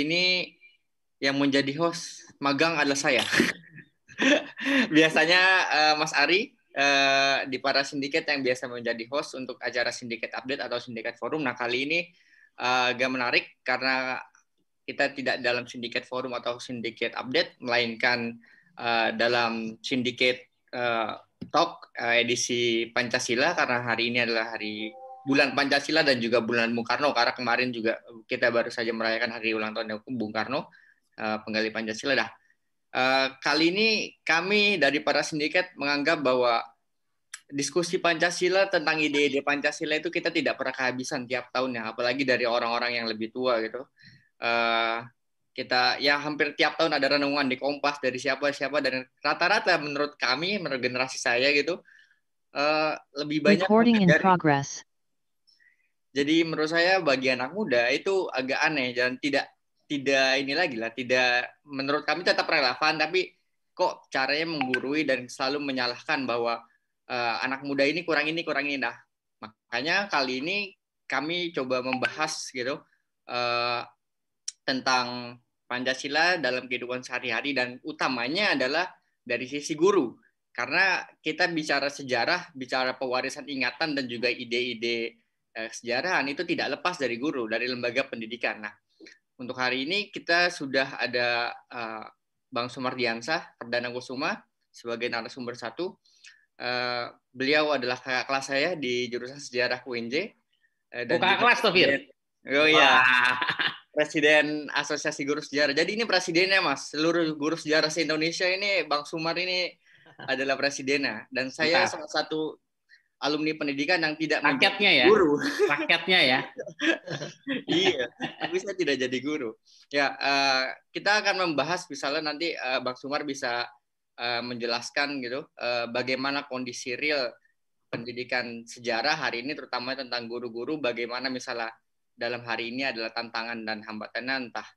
ini yang menjadi host magang adalah saya. Biasanya Mas Ari di para sindiket yang biasa menjadi host untuk acara sindiket update atau sindiket forum. Nah, kali ini agak menarik karena kita tidak dalam sindiket forum atau sindiket update, melainkan dalam sindiket talk edisi Pancasila, karena hari ini adalah hari bulan Pancasila dan juga bulan Bung Karno, karena kemarin juga kita baru saja merayakan hari ulang tahun Bung Karno, penggali Pancasila. Kali ini kami dari para sindiket menganggap bahwa diskusi Pancasila tentang ide-ide Pancasila itu kita tidak pernah kehabisan tiap tahunnya, apalagi dari orang-orang yang lebih tua gitu. Kita ya hampir tiap tahun ada renungan di Kompas dari siapa-siapa, dan rata-rata menurut kami, menurut generasi saya gitu, lebih banyak dari. Jadi menurut saya bagi anak muda itu agak aneh dan tidak ini lagi lah, tidak, menurut kami tetap relevan, tapi kok caranya menggurui dan selalu menyalahkan bahwa anak muda ini kurang ini. Nah, makanya kali ini kami coba membahas gitu tentang Pancasila dalam kehidupan sehari-hari, dan utamanya adalah dari sisi guru, karena kita bicara sejarah, bicara pewarisan ingatan dan juga ide-ide kesejarahan itu tidak lepas dari guru, dari lembaga pendidikan. Nah, untuk hari ini kita sudah ada Bang Sumardiansah Perdana Kusuma sebagai narasumber 1. Beliau adalah kakak kelas saya di jurusan sejarah UNJ. Dan kakak kelas tuh, Fir? Oh iya, Presiden Asosiasi Guru Sejarah. Jadi ini presidennya, Mas. Seluruh guru sejarah se-Indonesia ini, Bang Sumar ini adalah presidennya. Dan saya salah satu alumni pendidikan yang tidak menjadi guru. Rakyatnya ya. Iya, tapi saya tidak jadi guru. Ya, kita akan membahas misalnya nanti Bang Sumar bisa menjelaskan gitu bagaimana kondisi real pendidikan sejarah hari ini, terutama tentang guru-guru, bagaimana misalnya dalam hari ini adalah tantangan dan hambatannya, entah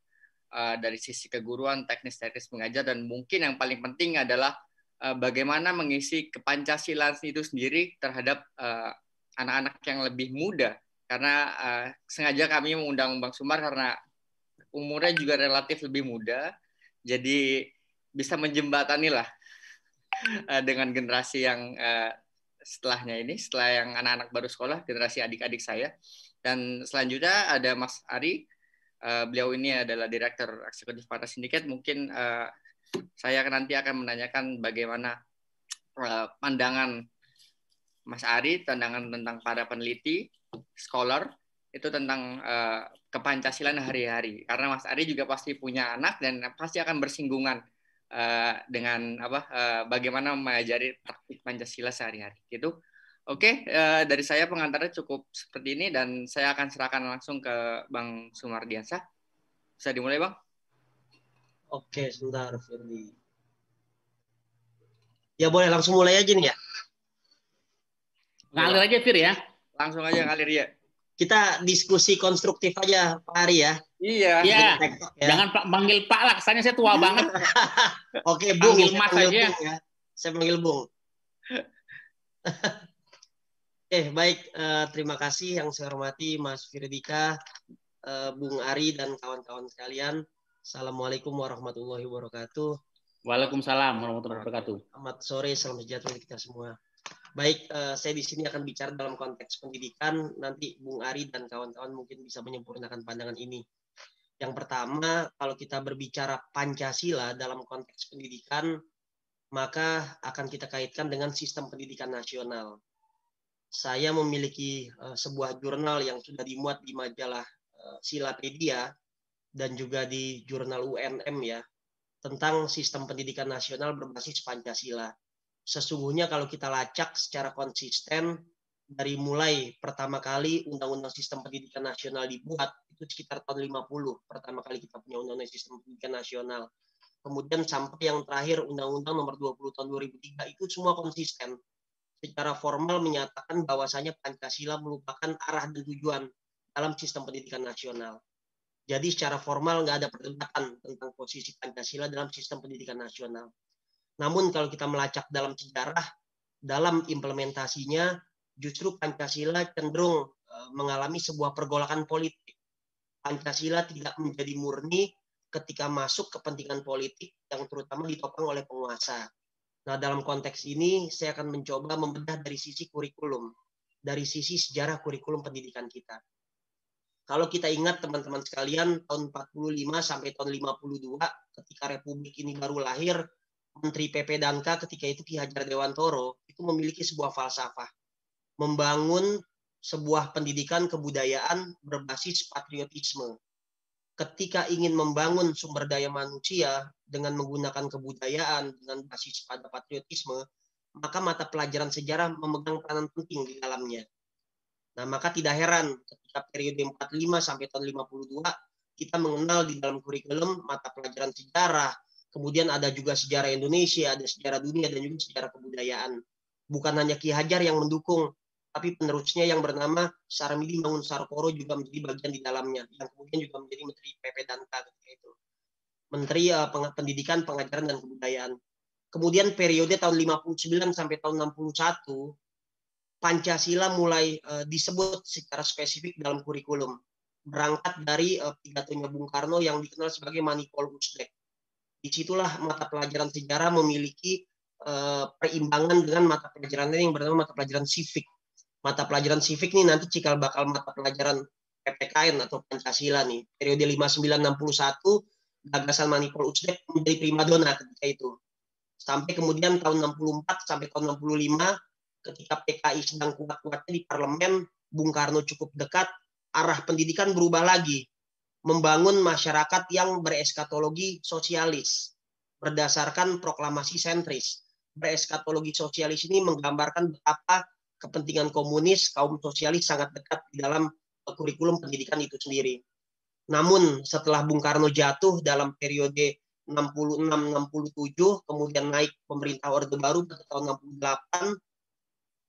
dari sisi keguruan, teknis-teknis mengajar, dan mungkin yang paling penting adalah bagaimana mengisi kepancasilaan itu sendiri terhadap anak-anak yang lebih muda. Karena sengaja kami mengundang Bang Sumar karena umurnya juga relatif lebih muda, jadi bisa menjembatani lah dengan generasi yang setelahnya ini, setelah yang anak-anak baru sekolah, generasi adik-adik saya. Dan selanjutnya ada Mas Ari, beliau ini adalah Direktur Eksekutif Para Sindiket. Mungkin saya nanti akan menanyakan bagaimana pandangan Mas Ari, pandangan tentang para peneliti, scholar, itu tentang kepancasilaan hari-hari. Karena Mas Ari juga pasti punya anak dan pasti akan bersinggungan dengan bagaimana mengajari praktik Pancasila sehari-hari. Gitu. Oke, dari saya pengantarnya cukup seperti ini, dan saya akan serahkan langsung ke Bang Sumardiansah. Bisa dimulai, Bang? Oke, sebentar, Firly. Ya boleh langsung mulai aja nih ya. Ngalir aja, Fir ya. Langsung aja ngalir ya. Kita diskusi konstruktif aja, Pak Ari ya. Iya. Iya. Ya. Jangan panggil Pak lah, kesannya saya tua banget. Oke, Bung. Panggil Mas aja. Bung, ya. Saya panggil Bung. Baik. Terima kasih yang saya hormati Mas Firdika, Bung Ari, dan kawan-kawan sekalian. Assalamualaikum warahmatullahi wabarakatuh. Waalaikumsalam warahmatullahi wabarakatuh. Selamat sore, salam sejahtera untuk kita semua. Baik, saya di sini akan bicara dalam konteks pendidikan. Nanti Bung Ari dan kawan-kawan mungkin bisa menyempurnakan pandangan ini. Yang pertama, kalau kita berbicara Pancasila dalam konteks pendidikan, maka akan kita kaitkan dengan sistem pendidikan nasional. Saya memiliki sebuah jurnal yang sudah dimuat di majalah Silapedia dan juga di jurnal UNM ya, tentang sistem pendidikan nasional berbasis Pancasila. Sesungguhnya kalau kita lacak secara konsisten, dari mulai pertama kali Undang-Undang Sistem Pendidikan Nasional dibuat, itu sekitar tahun 50, pertama kali kita punya Undang-Undang Sistem Pendidikan Nasional. Kemudian sampai yang terakhir Undang-Undang Nomor 20 Tahun 2003, itu semua konsisten. Secara formal menyatakan bahwasanya Pancasila merupakan arah dan tujuan dalam sistem pendidikan nasional. Jadi secara formal nggak ada perdebatan tentang posisi Pancasila dalam sistem pendidikan nasional. Namun kalau kita melacak dalam sejarah, dalam implementasinya justru Pancasila cenderung mengalami sebuah pergolakan politik. Pancasila tidak menjadi murni ketika masuk kepentingan politik yang terutama ditopang oleh penguasa. Nah, dalam konteks ini saya akan mencoba membedah dari sisi kurikulum, dari sisi sejarah kurikulum pendidikan kita. Kalau kita ingat teman-teman sekalian, tahun 45 sampai tahun 52 ketika Republik ini baru lahir, Menteri PP Danka ketika itu Ki Hajar Dewantoro itu memiliki sebuah falsafah, membangun sebuah pendidikan kebudayaan berbasis patriotisme. Ketika ingin membangun sumber daya manusia dengan menggunakan kebudayaan dengan basis pada patriotisme, maka mata pelajaran sejarah memegang peranan penting di dalamnya. Nah, maka tidak heran ketika periode 45 sampai tahun 52 kita mengenal di dalam kurikulum mata pelajaran sejarah, kemudian ada juga sejarah Indonesia, ada sejarah dunia dan juga sejarah kebudayaan. Bukan hanya Ki Hajar yang mendukung, tapi penerusnya yang bernama Sarmidi Mangunsarkoro juga menjadi bagian di dalamnya, yang kemudian juga menjadi Menteri PP Danka ketika itu. Menteri Pendidikan, Pengajaran dan Kebudayaan. Kemudian periode tahun 59 sampai tahun 61 Pancasila mulai disebut secara spesifik dalam kurikulum. Berangkat dari pidatonya Bung Karno yang dikenal sebagai Manikol Ucdek. Disitulah mata pelajaran sejarah memiliki perimbangan dengan mata pelajaran lain yang bernama mata pelajaran sivik. Mata pelajaran sivik ini nanti cikal bakal mata pelajaran PPKN atau Pancasila nih. Periode 59-61, gagasan Manikol Ucdek menjadi primadona ketika itu. Sampai kemudian tahun 64 sampai tahun 65, ketika PKI sedang kuat-kuatnya di parlemen, Bung Karno cukup dekat, arah pendidikan berubah lagi. Membangun masyarakat yang bereskatologi sosialis, berdasarkan proklamasi sentris. Bereskatologi sosialis ini menggambarkan betapa kepentingan komunis, kaum sosialis sangat dekat di dalam kurikulum pendidikan itu sendiri. Namun setelah Bung Karno jatuh dalam periode 66-67, kemudian naik pemerintah Orde Baru pada tahun 68,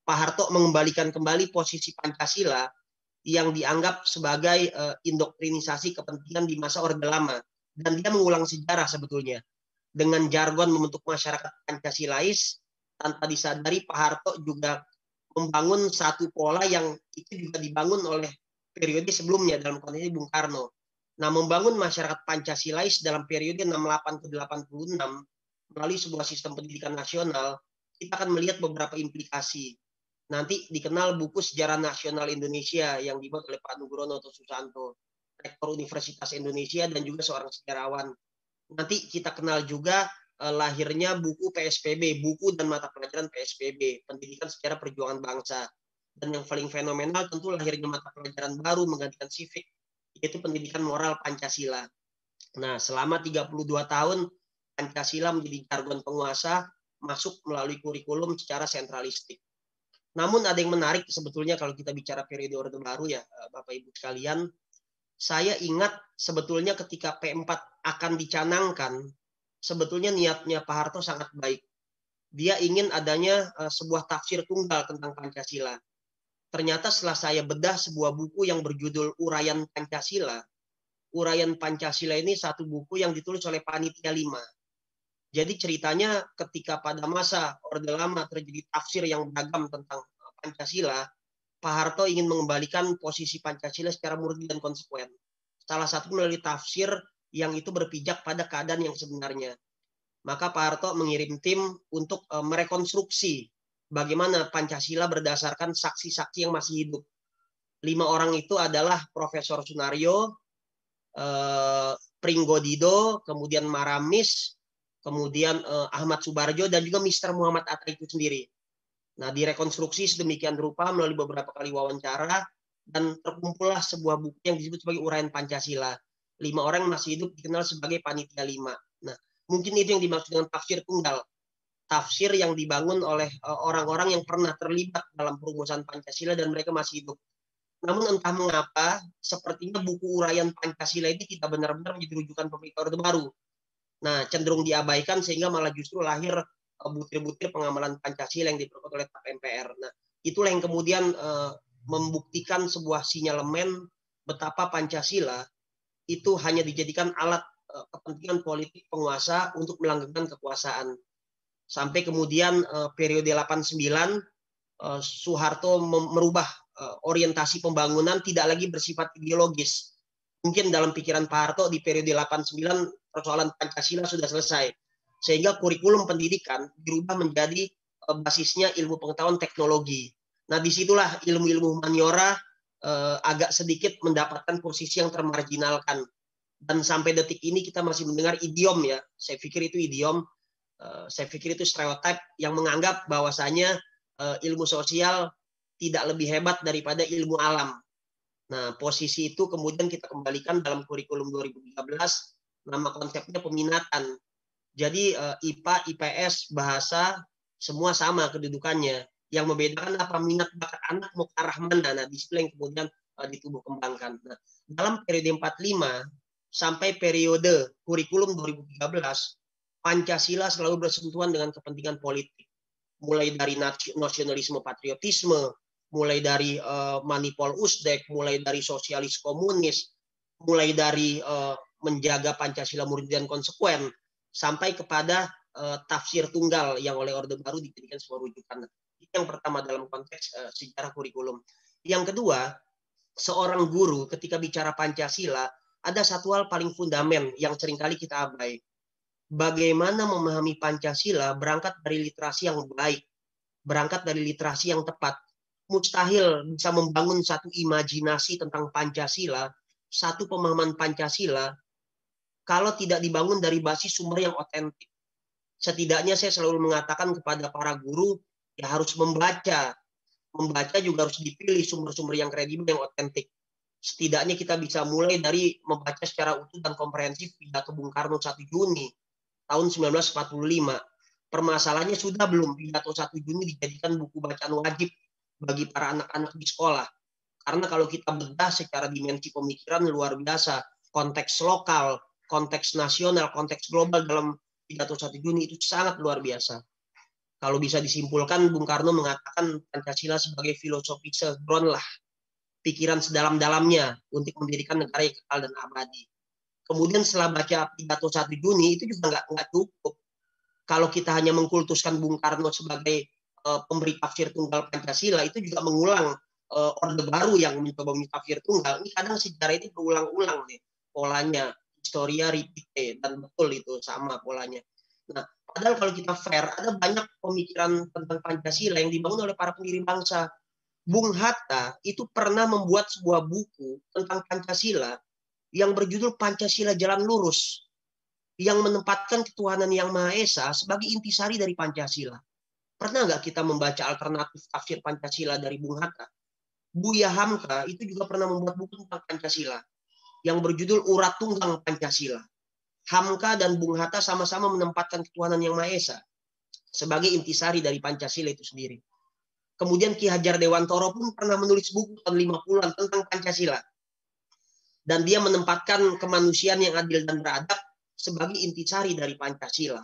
Pak Harto mengembalikan kembali posisi Pancasila yang dianggap sebagai indoktrinisasi kepentingan di masa Orde Lama. Dan dia mengulang sejarah sebetulnya. Dengan jargon membentuk masyarakat Pancasilais, tanpa disadari Pak Harto juga membangun satu pola yang itu juga dibangun oleh periode sebelumnya dalam konteks Bung Karno. Nah, membangun masyarakat Pancasilais dalam periode 68 ke 86 melalui sebuah sistem pendidikan nasional, kita akan melihat beberapa implikasi. Nanti dikenal buku Sejarah Nasional Indonesia yang dibuat oleh Pak Nugroho atau Susanto, Rektor Universitas Indonesia dan juga seorang sejarawan. Nanti kita kenal juga lahirnya buku PSPB, buku dan mata pelajaran PSPB, Pendidikan Sejarah Perjuangan Bangsa. Dan yang paling fenomenal tentu lahirnya mata pelajaran baru menggantikan sivik, yaitu Pendidikan Moral Pancasila. Nah, selama 32 tahun Pancasila menjadi jargon penguasa, masuk melalui kurikulum secara sentralistik. Namun ada yang menarik sebetulnya kalau kita bicara periode Orde Baru ya, Bapak Ibu sekalian. Saya ingat sebetulnya ketika P4 akan dicanangkan, sebetulnya niatnya Pak Harto sangat baik. Dia ingin adanya sebuah tafsir tunggal tentang Pancasila. Ternyata setelah saya bedah sebuah buku yang berjudul Uraian Pancasila. Uraian Pancasila ini satu buku yang ditulis oleh Panitia 5. Jadi ceritanya ketika pada masa Orde Lama terjadi tafsir yang beragam tentang Pancasila, Pak Harto ingin mengembalikan posisi Pancasila secara murni dan konsekuen. Salah satu melalui tafsir yang itu berpijak pada keadaan yang sebenarnya. Maka Pak Harto mengirim tim untuk merekonstruksi bagaimana Pancasila berdasarkan saksi-saksi yang masih hidup. 5 orang itu adalah Profesor Sunario, Pringgodido, kemudian Maramis, kemudian Ahmad Subarjo, dan juga Mr. Muhammad Atta itu sendiri. Nah, direkonstruksi sedemikian rupa melalui beberapa kali wawancara, dan terkumpullah sebuah buku yang disebut sebagai Uraian Pancasila. 5 orang yang masih hidup dikenal sebagai Panitia 5. Nah, mungkin itu yang dimaksud dengan tafsir tunggal. Tafsir yang dibangun oleh orang-orang yang pernah terlibat dalam perumusan Pancasila dan mereka masih hidup. Namun entah mengapa, sepertinya buku Uraian Pancasila ini tidak benar-benar menjadi rujukan pemerintah Orde Baru. Nah, cenderung diabaikan sehingga malah justru lahir butir-butir pengamalan Pancasila yang diperkuat oleh TAP MPR. Nah, itulah yang kemudian membuktikan sebuah sinyalemen betapa Pancasila itu hanya dijadikan alat kepentingan politik penguasa untuk melanggengkan kekuasaan. Sampai kemudian periode 89 Soeharto merubah orientasi pembangunan tidak lagi bersifat ideologis, Mungkin dalam pikiran Pak Harto di periode 89 persoalan Pancasila sudah selesai. Sehingga kurikulum pendidikan dirubah menjadi basisnya ilmu pengetahuan teknologi. Nah, disitulah ilmu-ilmu humaniora agak sedikit mendapatkan posisi yang termarginalkan. Dan sampai detik ini kita masih mendengar idiom ya. Saya pikir itu idiom, saya pikir itu stereotip yang menganggap bahwasanya ilmu sosial tidak lebih hebat daripada ilmu alam. Nah, posisi itu kemudian kita kembalikan dalam kurikulum 2013, nama konsepnya peminatan. Jadi IPA, IPS, bahasa, semua sama kedudukannya. Yang membedakan apa minat bakat anak mau ke arah mana. Nah, disitu yang kemudian ditumbuh kembangkan. Nah, dalam periode 45 sampai periode kurikulum 2013, Pancasila selalu bersentuhan dengan kepentingan politik. Mulai dari nasionalisme patriotisme, mulai dari manipol usdek, mulai dari sosialis komunis, mulai dari menjaga Pancasila murni dan konsekuen, sampai kepada tafsir tunggal yang oleh Orde Baru dijadikan sebuah rujukan. Itu yang pertama dalam konteks sejarah kurikulum. Yang kedua, seorang guru ketika bicara Pancasila, ada satu hal paling fundamental yang seringkali kita abai. Bagaimana memahami Pancasila berangkat dari literasi yang baik, berangkat dari literasi yang tepat. Mustahil bisa membangun satu imajinasi tentang Pancasila, satu pemahaman Pancasila, kalau tidak dibangun dari basis sumber yang otentik. Setidaknya saya selalu mengatakan kepada para guru, ya harus membaca. Membaca juga harus dipilih sumber-sumber yang kredibel, yang otentik. Setidaknya kita bisa mulai dari membaca secara utuh dan komprehensif pidato Bung Karno 1 Juni tahun 1945. Permasalahannya sudah belum pidato 1 Juni dijadikan buku bacaan wajib bagi para anak-anak di sekolah. Karena kalau kita bedah secara dimensi pemikiran luar biasa, konteks lokal, konteks nasional, konteks global dalam pidato 1 Juni itu sangat luar biasa. Kalau bisa disimpulkan, Bung Karno mengatakan Pancasila sebagai filosofi seground lah, pikiran sedalam-dalamnya untuk mendirikan negara yang kekal dan abadi. Kemudian setelah baca pidato 1 Juni itu juga nggak cukup. Kalau kita hanya mengkultuskan Bung Karno sebagai pemberi tafsir tunggal Pancasila, itu juga mengulang Orde Baru yang mencoba tafsir tunggal. Ini kadang sejarah ini berulang-ulang nih polanya, historia repeat, dan betul itu sama polanya. Nah, padahal kalau kita fair, ada banyak pemikiran tentang Pancasila yang dibangun oleh para pendiri bangsa. Bung Hatta itu pernah membuat sebuah buku tentang Pancasila yang berjudul Pancasila Jalan Lurus, yang menempatkan ketuhanan yang Maha Esa sebagai intisari dari Pancasila. Pernah nggak kita membaca alternatif tafsir Pancasila dari Bung Hatta? Buya Hamka itu juga pernah membuat buku tentang Pancasila yang berjudul Urat Tunggang Pancasila. Hamka dan Bung Hatta sama-sama menempatkan ketuhanan yang Maha Esa sebagai intisari dari Pancasila itu sendiri. Kemudian Ki Hajar Dewantoro pun pernah menulis buku tahun 50-an tentang Pancasila. Dan dia menempatkan kemanusiaan yang adil dan beradab sebagai intisari dari Pancasila.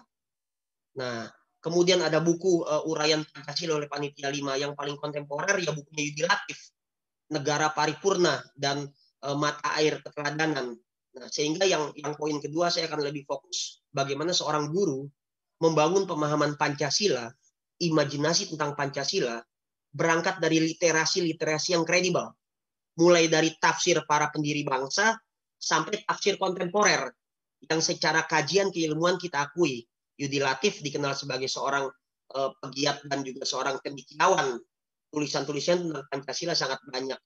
Nah, kemudian ada buku uraian Pancasila oleh Panitia 5 yang paling kontemporer, ya bukunya Yudi Latif, Negara Paripurna dan Mata Air Keteladanan. Nah, sehingga yang poin kedua saya akan lebih fokus bagaimana seorang guru membangun pemahaman Pancasila, imajinasi tentang Pancasila, berangkat dari literasi-literasi yang kredibel. Mulai dari tafsir para pendiri bangsa sampai tafsir kontemporer yang secara kajian keilmuan kita akui. Yudi Latif dikenal sebagai seorang pegiat dan juga seorang cendekiawan. Tulisan-tulisan tentang Pancasila sangat banyak,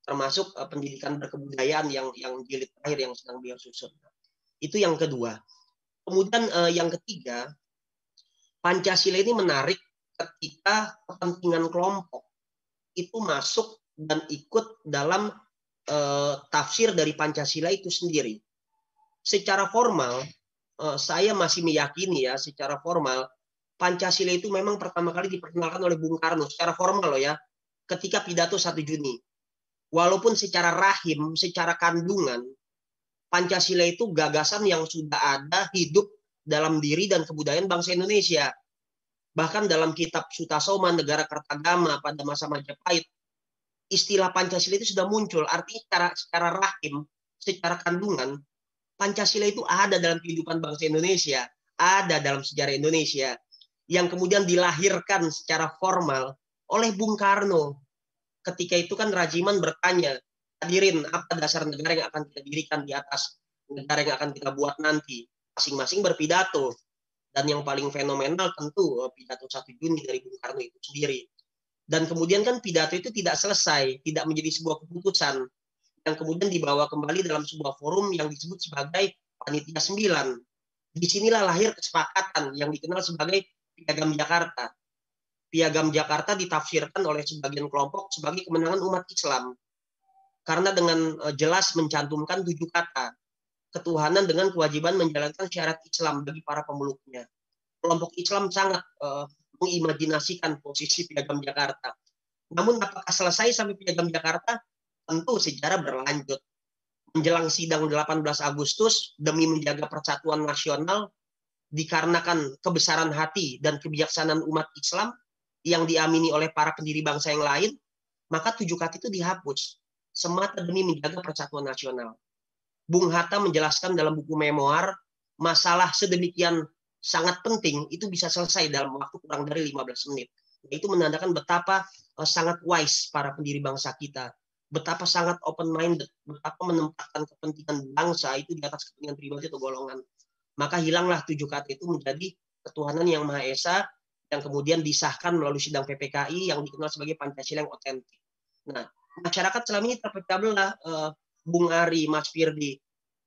termasuk pendidikan berkebudayaan yang jilid terakhir yang sedang beliau susun. Itu yang kedua. Kemudian yang ketiga, Pancasila ini menarik ketika kepentingan kelompok itu masuk dan ikut dalam tafsir dari Pancasila itu sendiri. Secara formal, saya masih meyakini ya, secara formal, Pancasila itu memang pertama kali diperkenalkan oleh Bung Karno, secara formal loh ya, ketika pidato 1 Juni. Walaupun secara rahim, secara kandungan, Pancasila itu gagasan yang sudah ada, hidup dalam diri dan kebudayaan bangsa Indonesia. Bahkan dalam kitab Sutasoma, Negara Kertagama pada masa Majapahit, istilah Pancasila itu sudah muncul. Artinya secara rahim, secara kandungan, Pancasila itu ada dalam kehidupan bangsa Indonesia, ada dalam sejarah Indonesia, yang kemudian dilahirkan secara formal oleh Bung Karno. Ketika itu kan Rajiman bertanya, hadirin, apa dasar negara yang akan kita dirikan di atas negara yang akan kita buat nanti? Masing-masing berpidato. Dan yang paling fenomenal tentu pidato 1 Juni dari Bung Karno itu sendiri. Dan kemudian kan pidato itu tidak selesai, tidak menjadi sebuah keputusan, yang kemudian dibawa kembali dalam sebuah forum yang disebut sebagai Panitia 9. Disinilah lahir kesepakatan yang dikenal sebagai Piagam Jakarta. Piagam Jakarta ditafsirkan oleh sebagian kelompok sebagai kemenangan umat Islam. Karena dengan jelas mencantumkan 7 kata. Ketuhanan dengan kewajiban menjalankan syarat Islam bagi para pemeluknya. Kelompok Islam sangat mengimajinasikan posisi Piagam Jakarta. Namun apakah selesai sampai Piagam Jakarta? Tentu sejarah berlanjut. Menjelang sidang 18 Agustus, demi menjaga persatuan nasional, dikarenakan kebesaran hati dan kebijaksanaan umat Islam yang diamini oleh para pendiri bangsa yang lain, maka 7 kata itu dihapus. Semata demi menjaga persatuan nasional. Bung Hatta menjelaskan dalam buku memoir, masalah sedemikian sangat penting itu bisa selesai dalam waktu kurang dari 15 menit. Itu menandakan betapa sangat wise para pendiri bangsa kita, betapa sangat open minded, betapa menempatkan kepentingan bangsa itu di atas kepentingan pribadi atau golongan. Maka hilanglah 7 kata itu menjadi ketuhanan yang Maha Esa yang kemudian disahkan melalui sidang PPKI yang dikenal sebagai Pancasila yang otentik. Nah, masyarakat selama ini terpecah belah, Bung Ari, Mas Firdi.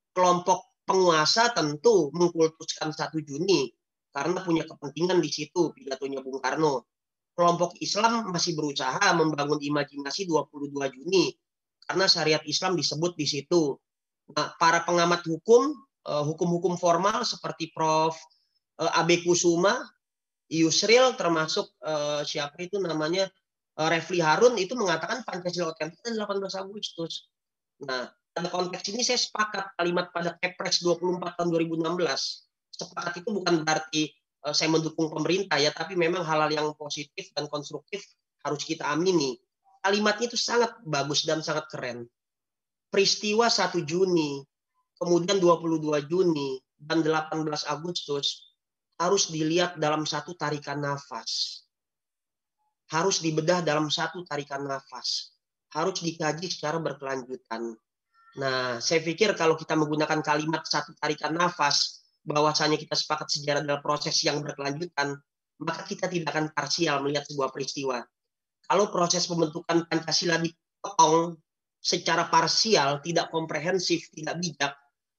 Kelompok penguasa tentu mengkultuskan 1 Juni karena punya kepentingan di situ pidatonya Bung Karno. Kelompok Islam masih berusaha membangun imajinasi 22 Juni karena syariat Islam disebut di situ. Nah, para pengamat hukum, hukum-hukum formal seperti Prof. Abe Kusuma, Yusril, termasuk siapa itu namanya Refli Harun itu mengatakan Pancasila otentik 18 Agustus. Nah, pada konteks ini saya sepakat kalimat pada Kepres 24 tahun 2016. Sepakat itu bukan berarti saya mendukung pemerintah ya, tapi memang hal-hal yang positif dan konstruktif harus kita amini. Kalimatnya itu sangat bagus dan sangat keren. Peristiwa 1 Juni, kemudian 22 Juni, dan 18 Agustus harus dilihat dalam satu tarikan nafas. Harus dibedah dalam satu tarikan nafas. Harus dikaji secara berkelanjutan. Nah, saya pikir kalau kita menggunakan kalimat satu tarikan nafas, bahwasanya kita sepakat sejarah adalah proses yang berkelanjutan, maka kita tidak akan parsial melihat sebuah peristiwa. Kalau proses pembentukan Pancasila dipotong secara parsial, tidak komprehensif, tidak bijak,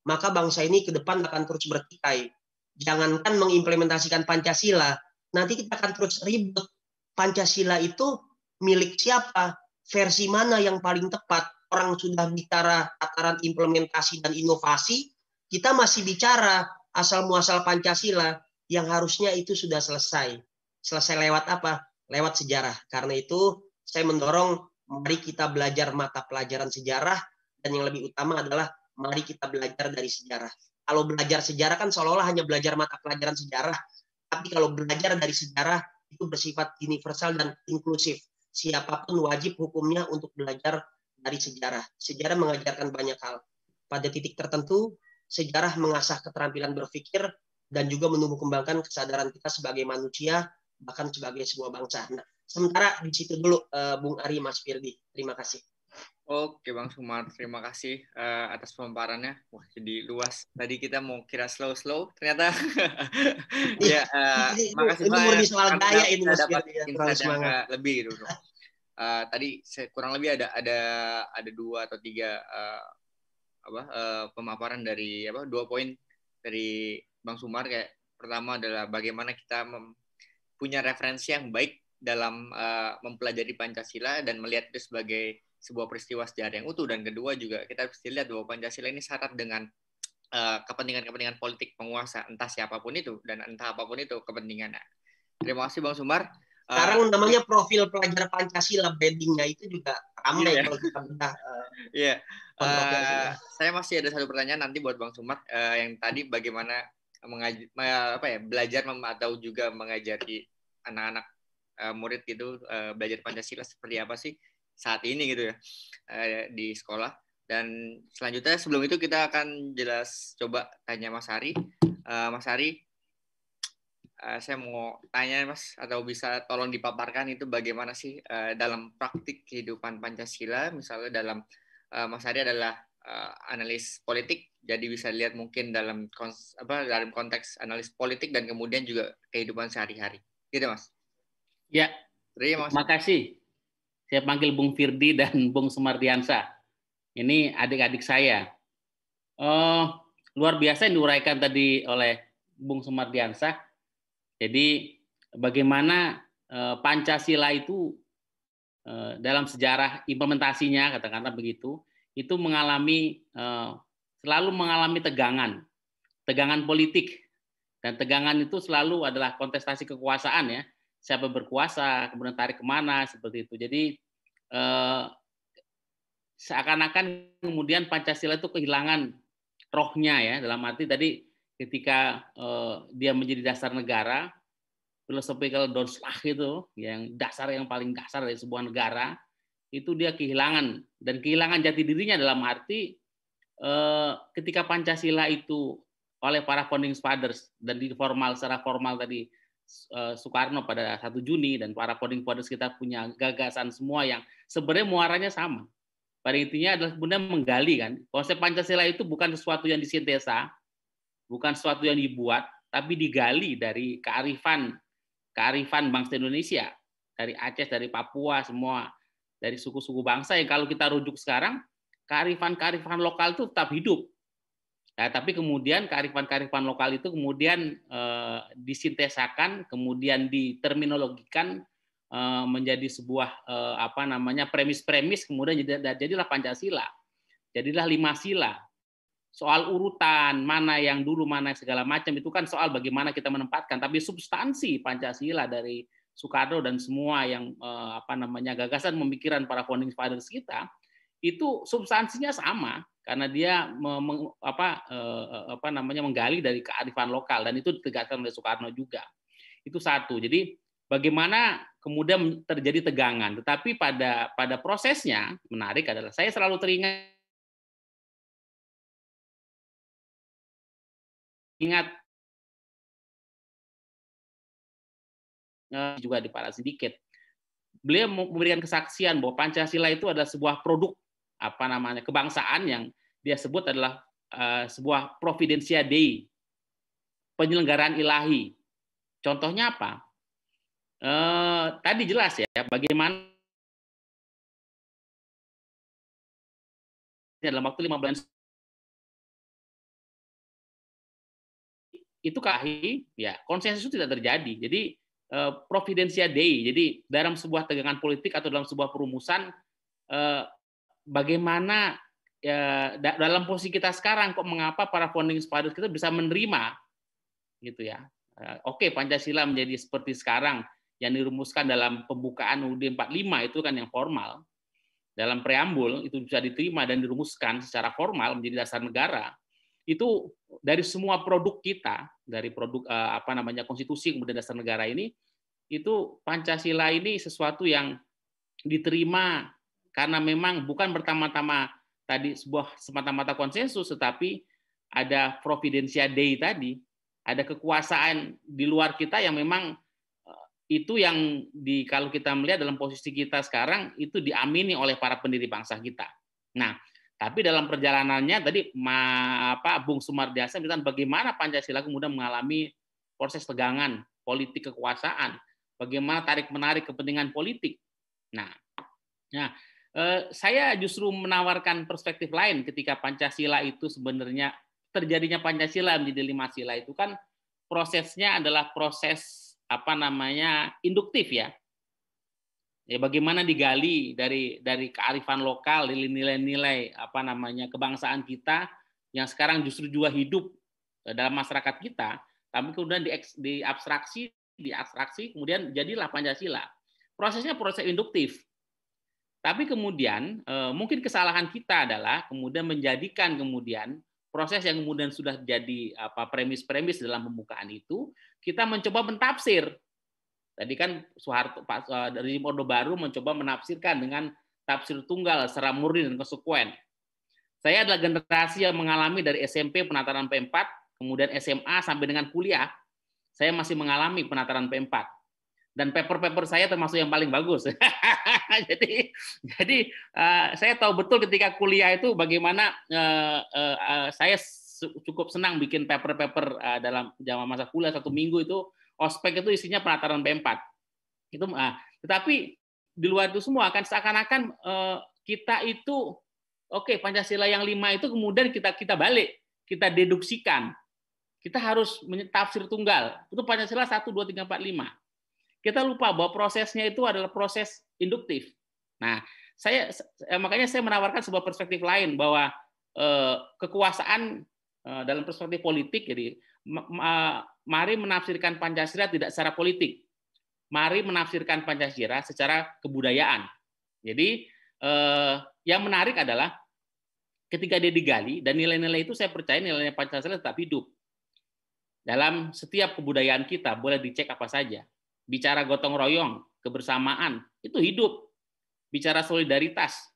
maka bangsa ini ke depan akan terus bertikai. Jangankan mengimplementasikan Pancasila, nanti kita akan terus ribut. Pancasila itu milik siapa? Versi mana yang paling tepat? Orang sudah bicara tataran implementasi dan inovasi, kita masih bicara asal-muasal Pancasila yang harusnya itu sudah selesai. Selesai lewat apa? Lewat sejarah. Karena itu saya mendorong mari kita belajar mata pelajaran sejarah dan yang lebih utama adalah mari kita belajar dari sejarah. Kalau belajar sejarah kan seolah-olah hanya belajar mata pelajaran sejarah, tapi kalau belajar dari sejarah itu bersifat universal dan inklusif. Siapapun wajib hukumnya untuk belajar dari sejarah. Sejarah mengajarkan banyak hal. Pada titik tertentu, sejarah mengasah keterampilan berpikir dan juga menumbuh kembangkan kesadaran kita sebagai manusia, bahkan sebagai sebuah bangsa. Nah, sementara di situ dulu, Bung Ari, Mas Firdi. Terima kasih. Oke, Bang Sumar, terima kasih atas pemaparannya. Wah, jadi luas. Tadi kita mau kira slow-slow, ternyata ya, makasih Ini banyak. murni soal gaya ini, Mas dapat Firdi. insight yang lebih gitu. Tadi kurang lebih ada 2 atau 3 pemaparan dari 2 poin dari Bang Sumar. Kayak pertama adalah bagaimana kita punya referensi yang baik dalam mempelajari Pancasila dan melihat itu sebagai sebuah peristiwa sejarah yang utuh, dan kedua juga kita harus dilihat bahwa Pancasila ini syarat dengan kepentingan-kepentingan politik penguasa, entah siapapun itu dan entah apapun itu kepentingannya. Terima kasih Bang Sumar. Sekarang namanya profil pelajar Pancasila, brandingnya itu juga ramai kalau kita bedah. Iya. Saya masih ada satu pertanyaan nanti buat Bang Sumar, yang tadi bagaimana belajar atau juga mengajari anak-anak murid gitu belajar Pancasila seperti apa sih saat ini gitu ya di sekolah. Dan selanjutnya sebelum itu kita akan coba tanya Mas Ari. Mas Ari, saya mau tanya Mas, atau bisa tolong dipaparkan itu bagaimana sih dalam praktik kehidupan Pancasila, misalnya dalam Mas Ari adalah analis politik, jadi bisa lihat mungkin dalam dalam konteks analis politik dan kemudian juga kehidupan sehari-hari. Gitu, Mas. Ya, Terima terima kasih. Saya panggil Bung Firdi dan Bung Sumardiansa. Ini adik-adik saya. Luar biasa yang diuraikan tadi oleh Bung Sumardiansa. Jadi bagaimana Pancasila itu dalam sejarah implementasinya, katakanlah begitu, itu selalu mengalami tegangan politik, dan tegangan itu selalu adalah kontestasi kekuasaan ya, siapa berkuasa, kemudian tarik kemana, seperti itu. Jadi seakan-akan kemudian Pancasila itu kehilangan rohnya ya, dalam arti tadi ketika dia menjadi dasar negara, philosophical Doorschlag itu, yang dasar yang paling dasar dari sebuah negara, itu dia kehilangan, dan kehilangan jati dirinya dalam arti ketika Pancasila itu oleh para founding fathers dan secara formal tadi Soekarno pada 1 Juni dan para founding fathers kita punya gagasan semua yang sebenarnya muaranya sama. Pada intinya adalah kemudian menggali kan, konsep Pancasila itu bukan sesuatu yang disintesa, bukan sesuatu yang dibuat, tapi digali dari kearifan bangsa Indonesia, dari Aceh, dari Papua, semua dari suku-suku bangsa yang kalau kita rujuk sekarang, kearifan lokal itu tetap hidup. Nah, tapi kemudian kearifan lokal itu kemudian disintesakan, kemudian diterminologikan menjadi sebuah premis-premis, kemudian jadilah Pancasila. Jadilah 5 sila. Soal urutan, mana yang dulu, mana segala macam, itu kan soal bagaimana kita menempatkan. Tapi substansi Pancasila dari Soekarno dan semua yang gagasan pemikiran para founding fathers kita, itu substansinya sama, karena dia menggali dari kearifan lokal, dan itu ditegaskan oleh Soekarno juga. Itu satu. Jadi bagaimana kemudian terjadi tegangan. Tetapi pada prosesnya, menarik adalah saya selalu teringat juga di Para sedikit. Beliau memberikan kesaksian bahwa Pancasila itu adalah sebuah produk kebangsaan yang dia sebut adalah sebuah providentia Dei, penyelenggaraan ilahi. Contohnya apa? Tadi jelas ya bagaimana dalam waktu 5 bulan itu ya konsensus itu tidak terjadi. Jadi providentia Dei. Jadi dalam sebuah tegangan politik atau dalam sebuah perumusan, bagaimana dalam posisi kita sekarang kok mengapa para founding fathers kita bisa menerima gitu ya. Oke, Pancasila menjadi seperti sekarang yang dirumuskan dalam pembukaan UUD 45 itu kan yang formal. Dalam preambul itu bisa diterima dan dirumuskan secara formal menjadi dasar negara. Itu dari semua produk kita, dari produk konstitusi kemudian dasar negara ini, itu Pancasila ini sesuatu yang diterima karena memang bukan pertama-tama tadi sebuah semata-mata konsensus, tetapi ada providentia Dei tadi, ada kekuasaan di luar kita yang memang itu yang kalau kita melihat dalam posisi kita sekarang itu diamini oleh para pendiri bangsa kita. Nah, tapi dalam perjalanannya tadi Bung Sumardiansa bilang bagaimana Pancasila kemudian mengalami proses tegangan politik kekuasaan, bagaimana tarik-menarik kepentingan politik. Nah, saya justru menawarkan perspektif lain ketika Pancasila itu sebenarnya terjadinya Pancasila menjadi 5 sila itu kan prosesnya adalah proses induktif ya. Ya bagaimana digali dari kearifan lokal, dari nilai-nilai kebangsaan kita yang sekarang justru juga hidup dalam masyarakat kita, tapi kemudian diabstraksi kemudian jadilah Pancasila. Prosesnya proses induktif. Tapi kemudian mungkin kesalahan kita adalah kemudian menjadikan kemudian proses yang kemudian sudah jadi premis-premis dalam pembukaan itu kita mencoba mentafsir. Tadi kan Soeharto, rezim Orde Baru mencoba menafsirkan dengan tafsir tunggal secara murni dan konsekuen. Saya adalah generasi yang mengalami dari SMP penataran P4, kemudian SMA sampai dengan kuliah, saya masih mengalami penataran P4. Dan paper-paper saya termasuk yang paling bagus. jadi saya tahu betul ketika kuliah itu bagaimana saya cukup senang bikin paper-paper dalam zaman masa kuliah 1 minggu itu ospek itu isinya penataran B4. Itu tetapi di luar itu semua kan seakan-akan kita itu oke, Pancasila yang 5 itu kemudian kita balik, kita deduksikan. Kita harus tafsir tunggal. Itu Pancasila 1 2 3 4 5. Kita lupa bahwa prosesnya itu adalah proses induktif. Nah, makanya saya menawarkan sebuah perspektif lain bahwa kekuasaan dalam perspektif politik, jadi mari menafsirkan Pancasila tidak secara politik, mari menafsirkan Pancasila secara kebudayaan. Jadi yang menarik adalah ketika dia digali dan nilai-nilai itu saya percaya nilai Pancasila tetap hidup dalam setiap kebudayaan kita, boleh dicek apa saja. Bicara gotong royong, kebersamaan, itu hidup. Bicara solidaritas,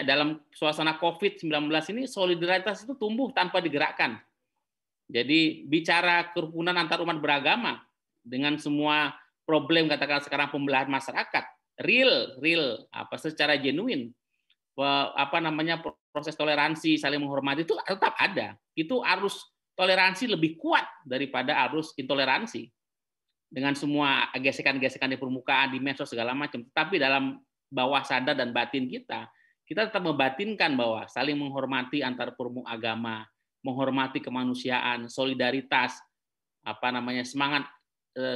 dalam suasana COVID-19 ini solidaritas itu tumbuh tanpa digerakkan. Jadi bicara kerukunan antar umat beragama dengan semua problem katakan sekarang pembelahan masyarakat, real secara genuine. Proses toleransi, saling menghormati itu tetap ada. Itu arus toleransi lebih kuat daripada arus intoleransi. Dengan semua gesekan-gesekan di permukaan, di medsos segala macam. Tapi dalam bawah sadar dan batin kita tetap membatinkan bahwa saling menghormati antar perbedaan agama, menghormati kemanusiaan, solidaritas, semangat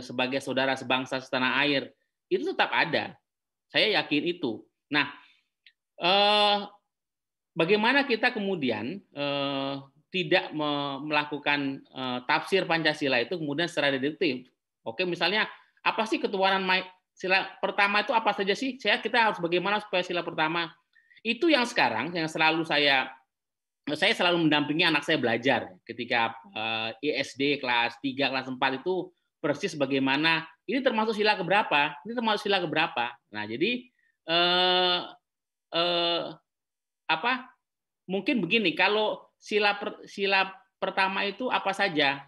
sebagai saudara sebangsa setanah air, itu tetap ada. Saya yakin itu. Nah, bagaimana kita kemudian tidak melakukan tafsir Pancasila itu kemudian secara deduktif? Oke, misalnya apa sih ketuhanan sila pertama itu apa saja sih? Kita harus bagaimana supaya sila pertama itu yang sekarang yang selalu saya selalu mendampingi anak saya belajar ketika ISD kelas 3, kelas 4 itu persis bagaimana ini termasuk sila keberapa? Ini termasuk sila keberapa? Nah, jadi mungkin begini, kalau sila pertama itu apa saja?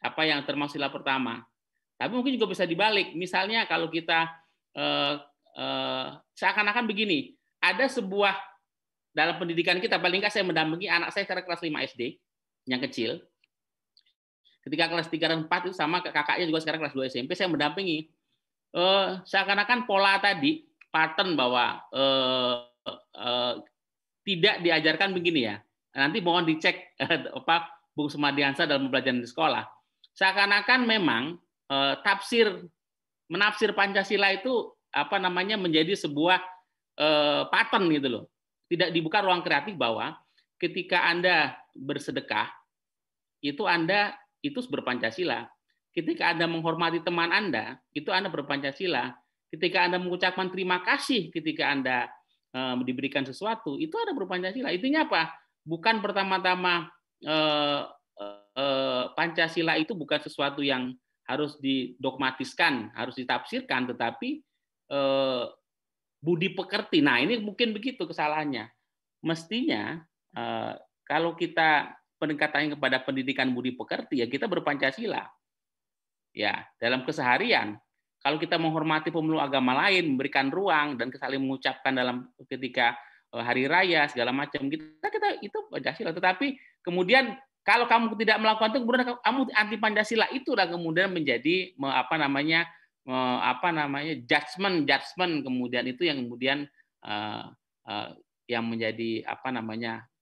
Apa yang termasuk sila pertama? Tapi mungkin juga bisa dibalik. Misalnya kalau kita seakan-akan begini, ada sebuah dalam pendidikan kita, paling nggak saya mendampingi anak saya sekarang kelas 5 SD, yang kecil. Ketika kelas 3 dan 4 itu sama kakaknya juga sekarang kelas 2 SMP, saya mendampingi. Seakan-akan pola tadi, pattern bahwa tidak diajarkan begini ya. Nanti mohon dicek Bung Sumadiansa dalam pembelajaran di sekolah. Seakan-akan memang menafsir Pancasila itu menjadi sebuah pattern gitu loh. Tidak dibuka ruang kreatif bahwa ketika Anda bersedekah itu Anda itu berpancasila. Ketika Anda menghormati teman Anda, itu Anda berpancasila. Ketika Anda mengucapkan terima kasih ketika Anda diberikan sesuatu, itu ada berpancasila. Intinya apa? Bukan pertama-tama Pancasila itu bukan sesuatu yang harus didogmatiskan, harus ditafsirkan, tetapi budi pekerti. Nah, ini mungkin begitu kesalahannya. Mestinya kalau kita pendekatannya kepada pendidikan budi pekerti, ya kita berpancasila. Ya, dalam keseharian. Kalau kita menghormati pemeluk agama lain, memberikan ruang dan saling mengucapkan dalam ketika hari raya segala macam, kita itu Pancasila. Tetapi kemudian kalau kamu tidak melakukan itu, kemudian kamu anti Pancasila, itulah kemudian menjadi judgement kemudian itu yang kemudian yang menjadi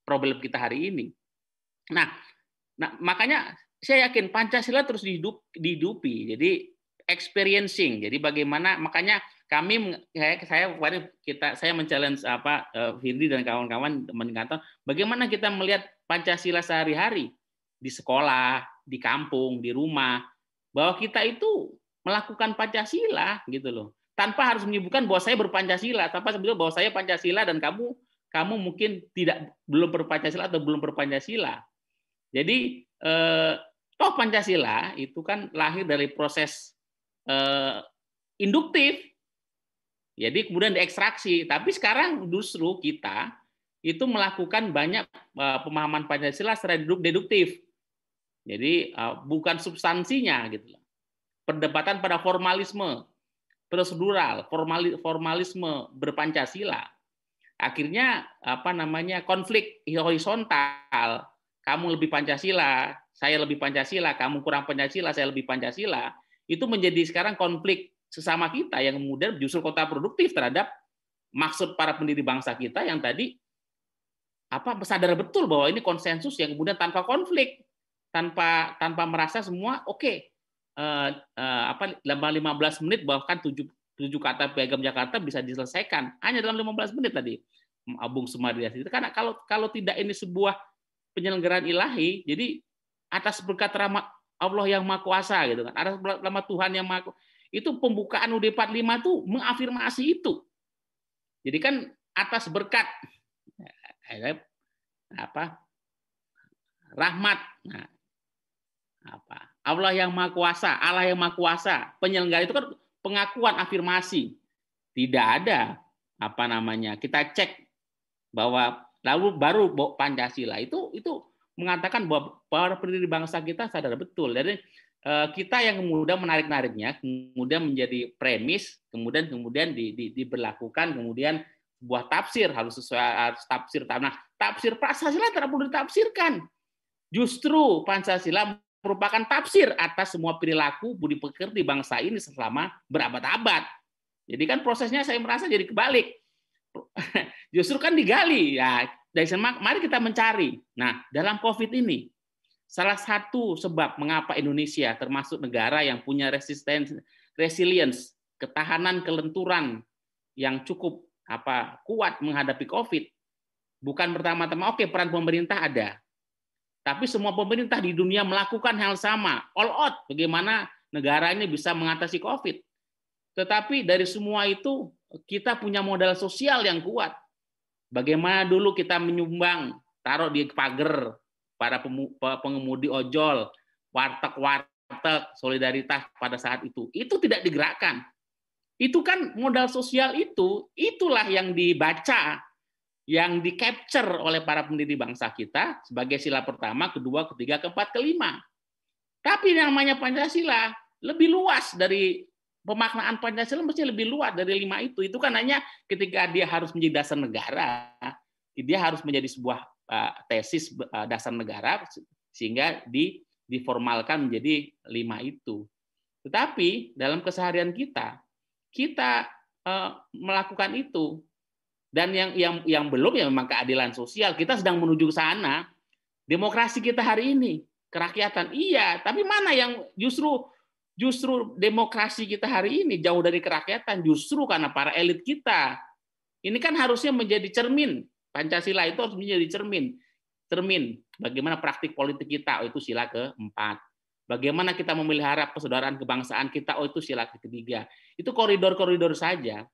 problem kita hari ini. Nah makanya saya yakin Pancasila terus dihidupi. Jadi experiencing. Jadi bagaimana makanya saya men-challenge Firdy dan kawan-kawan teman kantor, bagaimana kita melihat Pancasila sehari-hari di sekolah, di kampung, di rumah, bahwa kita itu melakukan Pancasila gitu loh. Tanpa harus menyebutkan bahwa saya berpancasila, tanpa sebetulnya bahwa saya Pancasila dan kamu mungkin belum berpancasila atau belum berpancasila. Jadi toh Pancasila itu kan lahir dari proses induktif. Jadi kemudian diekstraksi. Tapi sekarang justru kita itu melakukan banyak pemahaman Pancasila secara deduktif. Jadi bukan substansinya gitu. perdebatan pada formalisme prosedural, formalisme berpancasila. Akhirnya konflik horizontal, kamu lebih Pancasila, saya lebih Pancasila, kamu kurang Pancasila, saya lebih Pancasila, itu menjadi sekarang konflik sesama kita yang kemudian justru kontraproduktif terhadap maksud para pendiri bangsa kita yang tadi sadar betul bahwa ini konsensus yang kemudian tanpa konflik, tanpa merasa semua oke. Dalam 15 menit bahkan 7 kata Piagam Jakarta bisa diselesaikan hanya dalam 15 menit tadi, Bung Sumardi. Itu karena kalau tidak ini sebuah penyelenggaraan ilahi, jadi atas berkat rahmat Allah yang Maha Kuasa gitu kan, atas rahmat Tuhan yang Maha Kuasa, itu pembukaan UUD 45 itu mengafirmasi itu. Jadi kan atas berkat rahmat Allah yang Maha Kuasa, Allah yang Maha Kuasa, penyelenggara itu kan pengakuan afirmasi. Tidak ada kita cek bahwa lalu baru Pancasila itu mengatakan bahwa para pendiri bangsa kita sadar betul. Jadi kita yang kemudian menarik-nariknya, kemudian menjadi premis, kemudian diberlakukan, kemudian sebuah tafsir harus sesuai tafsir. Nah, tafsir Pancasila tidak perlu ditafsirkan. Justru Pancasila merupakan tafsir atas semua perilaku budi pekerti bangsa ini selama berabad-abad. Jadi kan prosesnya saya merasa jadi kebalik. Justru kan digali. Ya, dari sana mari kita mencari. Nah, dalam COVID ini, salah satu sebab mengapa Indonesia termasuk negara yang punya resilience, ketahanan kelenturan yang cukup kuat menghadapi COVID, bukan pertama-tama peran pemerintah ada. Tapi semua pemerintah di dunia melakukan hal sama, all out, bagaimana negara ini bisa mengatasi COVID. Tetapi dari semua itu, kita punya modal sosial yang kuat. Bagaimana dulu kita menyumbang, taruh di pagar para pengemudi ojol, warteg, solidaritas pada saat itu tidak digerakkan. Itu kan modal sosial itulah yang dibaca, yang di-capture oleh para pendiri bangsa kita sebagai sila pertama, kedua, ketiga, keempat, kelima. Tapi namanya Pancasila lebih luas dari pemaknaan Pancasila, mesti lebih luas dari 5 itu. Itu kan hanya ketika dia harus menjadi dasar negara, dia harus menjadi sebuah tesis dasar negara sehingga diformalkan menjadi 5 itu. Tetapi dalam keseharian kita melakukan itu. Dan yang belum ya memang keadilan sosial. Kita sedang menuju ke sana. Demokrasi kita hari ini, kerakyatan iya, tapi mana yang justru demokrasi kita hari ini jauh dari kerakyatan, justru karena para elit kita. Ini kan harusnya menjadi cermin. Pancasila itu harus menjadi cermin bagaimana praktik politik kita, itu sila keempat. Bagaimana kita memelihara persaudaraan kebangsaan kita, itu sila ketiga. Itu koridor-koridor saja.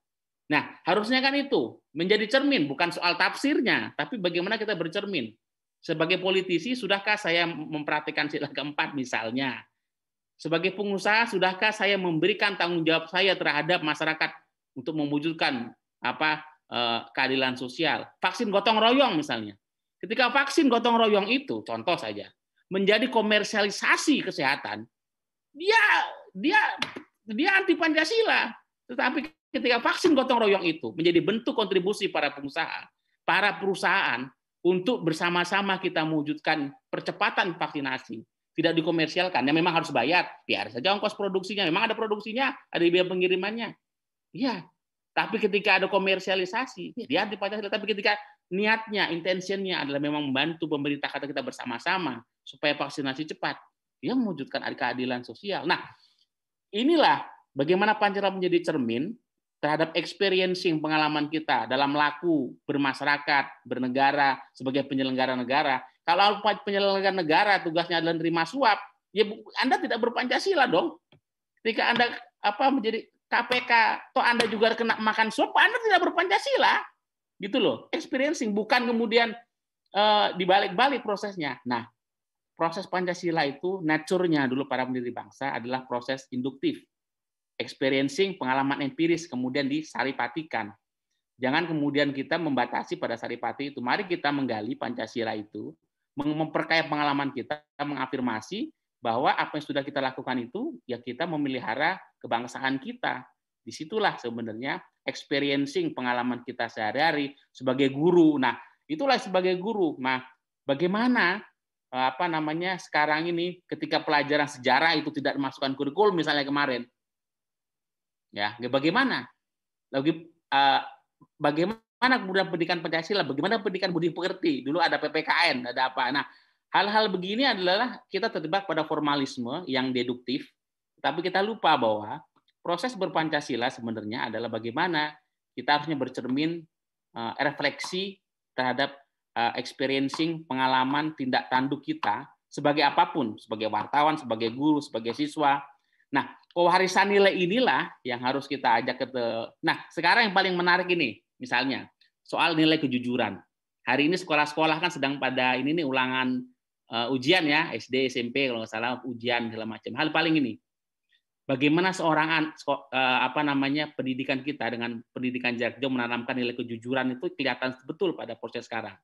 Nah, harusnya kan itu menjadi cermin, bukan soal tafsirnya, tapi bagaimana kita bercermin. Sebagai politisi, sudahkah saya memperhatikan sila keempat misalnya? Sebagai pengusaha, sudahkah saya memberikan tanggung jawab saya terhadap masyarakat untuk mewujudkan keadilan sosial? Vaksin gotong royong misalnya. Ketika vaksin gotong royong itu, contoh saja, menjadi komersialisasi kesehatan, dia anti Pancasila. Tetapi ketika vaksin gotong royong itu menjadi bentuk kontribusi para pengusaha, para perusahaan untuk bersama-sama kita mewujudkan percepatan vaksinasi, tidak dikomersialkan, yang memang harus bayar, biar saja ongkos produksinya, memang ada produksinya, ada biaya pengirimannya. Iya, tapi ketika ada komersialisasi, dia anti Pancasila. Tapi ketika niatnya, intentionnya adalah memang membantu pemerintah kita bersama-sama supaya vaksinasi cepat, dia mewujudkan keadilan sosial. Nah, inilah bagaimana Pancasila menjadi cermin terhadap experiencing pengalaman kita dalam laku bermasyarakat, bernegara, sebagai penyelenggara negara. Kalau penyelenggara negara tugasnya adalah menerima suap, ya Anda tidak berpancasila dong. Ketika Anda menjadi KPK, atau Anda juga kena makan suap, Anda tidak berpancasila. Gitu loh. Experiencing, bukan kemudian dibalik-balik prosesnya. Nah, proses Pancasila itu nature-nya dulu para pendiri bangsa adalah proses induktif. Experiencing, pengalaman empiris, kemudian disaripatikan. Jangan kemudian kita membatasi pada saripati itu. Mari kita menggali Pancasila itu, memperkaya pengalaman kita, mengafirmasi bahwa apa yang sudah kita lakukan itu ya kita memelihara kebangsaan kita. Disitulah sebenarnya experiencing pengalaman kita sehari-hari sebagai guru. Nah, itulah sebagai guru. Nah, bagaimana sekarang ini ketika pelajaran sejarah itu tidak dimasukkan kurikulum misalnya kemarin, ya bagaimana? Bagaimana kemudian pendidikan Pancasila? Bagaimana pendidikan budi pekerti? Dulu ada PPKN, ada apa? Nah, hal-hal begini adalah kita terjebak pada formalisme yang deduktif, tapi kita lupa bahwa proses berpancasila sebenarnya adalah bagaimana kita harusnya bercermin refleksi terhadap experiencing pengalaman tindak tanduk kita sebagai apapun, sebagai wartawan, sebagai guru, sebagai siswa. Nah, pewarisan nilai inilah yang harus kita ajak ke. Nah, sekarang yang paling menarik ini, misalnya soal nilai kejujuran. Hari ini sekolah-sekolah kan sedang pada ini nih ulangan ujian ya, SD, SMP kalau nggak salah ujian segala macam. Hal paling ini, bagaimana seorang pendidikan kita dengan pendidikan jarak jauh menanamkan nilai kejujuran itu kelihatan betul pada proses sekarang.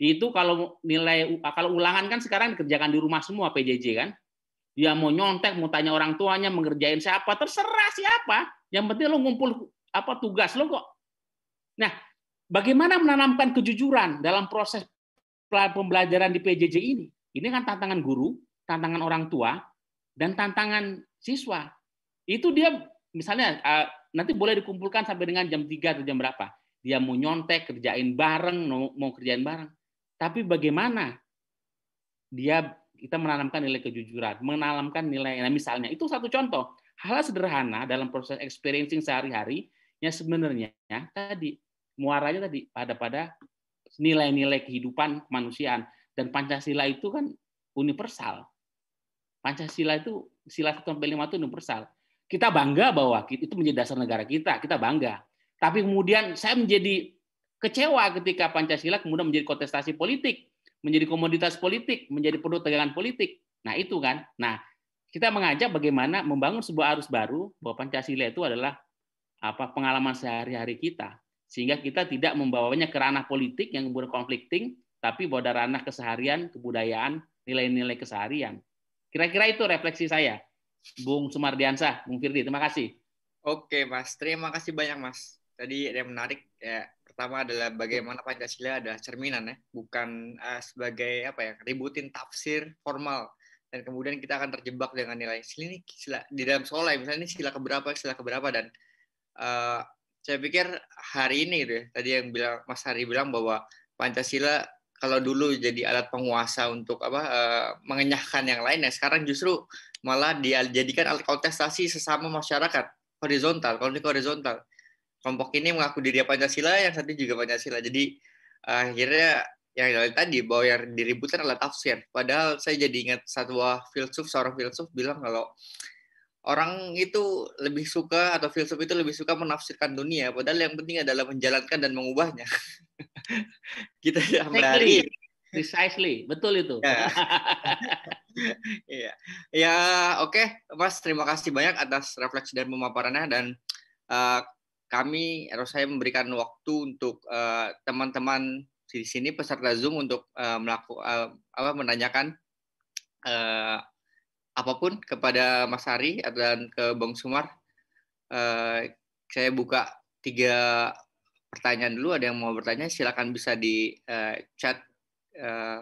Itu kalau ulangan kan sekarang dikerjakan di rumah semua PJJ kan. Dia mau nyontek, mau tanya orang tuanya, mengerjain siapa, terserah siapa. Yang penting lo ngumpul tugas lo kok. Nah, bagaimana menanamkan kejujuran dalam proses pembelajaran di PJJ ini? Ini kan tantangan guru, tantangan orang tua, dan tantangan siswa. Itu dia misalnya nanti boleh dikumpulkan sampai dengan jam 3 atau jam berapa. Dia mau nyontek, kerjain bareng, mau kerjain bareng. Tapi bagaimana kita menanamkan nilai kejujuran, menanamkan nilai, nah misalnya itu satu contoh hal sederhana dalam proses experiencing sehari-hari yang sebenarnya tadi muaranya tadi pada nilai-nilai kehidupan kemanusiaan, dan Pancasila itu kan universal. Pancasila itu sila 1 sampai 5 itu universal. Kita bangga bahwa itu menjadi dasar negara kita bangga. Tapi kemudian saya menjadi kecewa ketika Pancasila kemudian menjadi kontestasi politik, menjadi komoditas politik, menjadi produk tegangan politik. Nah, itu kan. Nah, kita mengajak bagaimana membangun sebuah arus baru bahwa Pancasila itu adalah pengalaman sehari-hari kita. Sehingga kita tidak membawanya ke ranah politik yang berkonflikting, tapi pada ranah keseharian, kebudayaan, nilai-nilai keseharian. Kira-kira itu refleksi saya. Bung Sumardiansah, Bung Firdi, terima kasih. Oke, Mas. Terima kasih banyak, Mas. Tadi yang menarik ya. Pertama adalah bagaimana Pancasila adalah cerminan ya, bukan sebagai ributin tafsir formal, dan kemudian kita akan terjebak dengan nilai sila di dalam sekolah misalnya ini sila keberapa dan saya pikir hari ini gitu ya, tadi yang Mas Hari bilang bahwa Pancasila kalau dulu jadi alat penguasa untuk mengenyahkan yang lain, ya sekarang justru malah dijadikan alat kontestasi sesama masyarakat konflik horizontal. Kelompok ini mengaku diri Pancasila, yang satu juga Pancasila. Jadi akhirnya yang tadi bahwa yang diributkan adalah tafsir. Padahal saya jadi ingat seorang filsuf bilang kalau orang itu lebih suka atau filsuf itu lebih suka menafsirkan dunia. Padahal yang penting adalah menjalankan dan mengubahnya. Kita sampai hari Precisely, betul itu. Iya. Ya, oke, Mas, terima kasih banyak atas refleksi dan pemaparannya, dan saya memberikan waktu untuk teman-teman di sini peserta Zoom untuk menanyakan apapun kepada Mas Hari dan ke Bang Sumar. Saya buka 3 pertanyaan dulu. Ada yang mau bertanya, silakan bisa di chat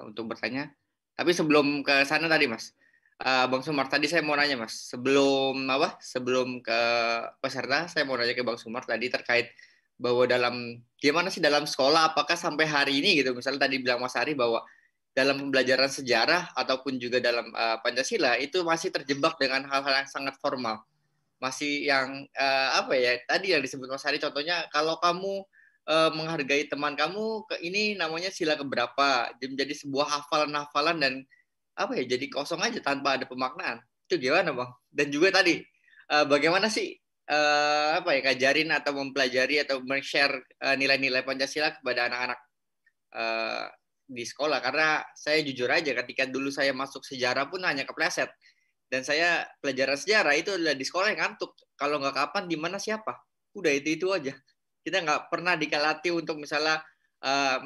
untuk bertanya. Tapi sebelum ke sana tadi, Mas, Bang Sumar, tadi saya mau nanya, Mas, sebelum ke peserta, saya mau nanya ke Bang Sumar tadi terkait bahwa gimana sih dalam sekolah, apakah sampai hari ini gitu, misalnya tadi bilang Mas Hari bahwa dalam pembelajaran sejarah ataupun juga dalam Pancasila itu masih terjebak dengan hal-hal yang sangat formal, masih yang tadi yang disebut Mas Hari, contohnya kalau kamu menghargai teman kamu, ini namanya sila keberapa, menjadi sebuah hafalan dan jadi kosong aja tanpa ada pemaknaan. Itu gimana, Bang? Dan juga tadi bagaimana sih ngajarin atau mempelajari atau men-share nilai-nilai Pancasila kepada anak-anak di sekolah? Karena saya jujur aja ketika dulu saya masuk sejarah pun hanya kepleset, dan saya pelajaran sejarah itu adalah di sekolah yang ngantuk. Kalau nggak kapan, di mana siapa, udah itu aja. Kita nggak pernah dilatih untuk misalnya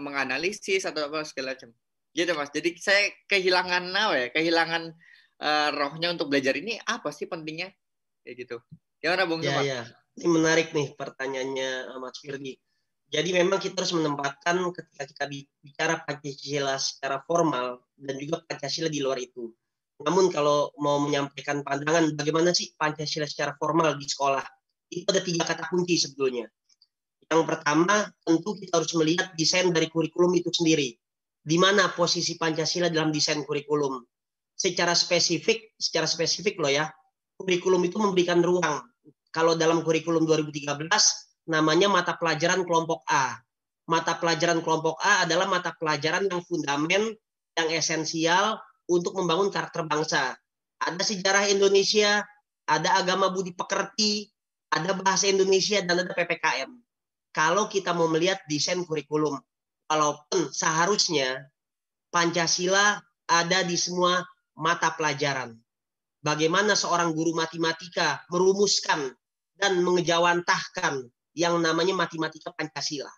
menganalisis atau apa segala macam. Gitu, Mas. Jadi saya kehilangan rohnya untuk belajar ini apa sih pentingnya? Kayak gitu. Gimana Bung Sumar? Ya. Ini menarik nih pertanyaannya Mas Firdi. Jadi memang kita harus menempatkan ketika kita bicara Pancasila secara formal dan juga Pancasila di luar itu. Namun kalau mau menyampaikan pandangan bagaimana sih Pancasila secara formal di sekolah, itu ada 3 kata kunci sebetulnya. Yang pertama, tentu kita harus melihat desain dari kurikulum itu sendiri. Di mana posisi Pancasila dalam desain kurikulum. Secara spesifik loh ya, kurikulum itu memberikan ruang. Kalau dalam kurikulum 2013, namanya mata pelajaran kelompok A. Mata pelajaran kelompok A adalah mata pelajaran yang fundamental, yang esensial untuk membangun karakter bangsa. Ada sejarah Indonesia, ada agama budi pekerti, ada bahasa Indonesia, dan ada PPKM. Kalau kita mau melihat desain kurikulum, walaupun seharusnya Pancasila ada di semua mata pelajaran. Bagaimana seorang guru matematika merumuskan dan mengejawantahkan yang namanya matematika Pancasila.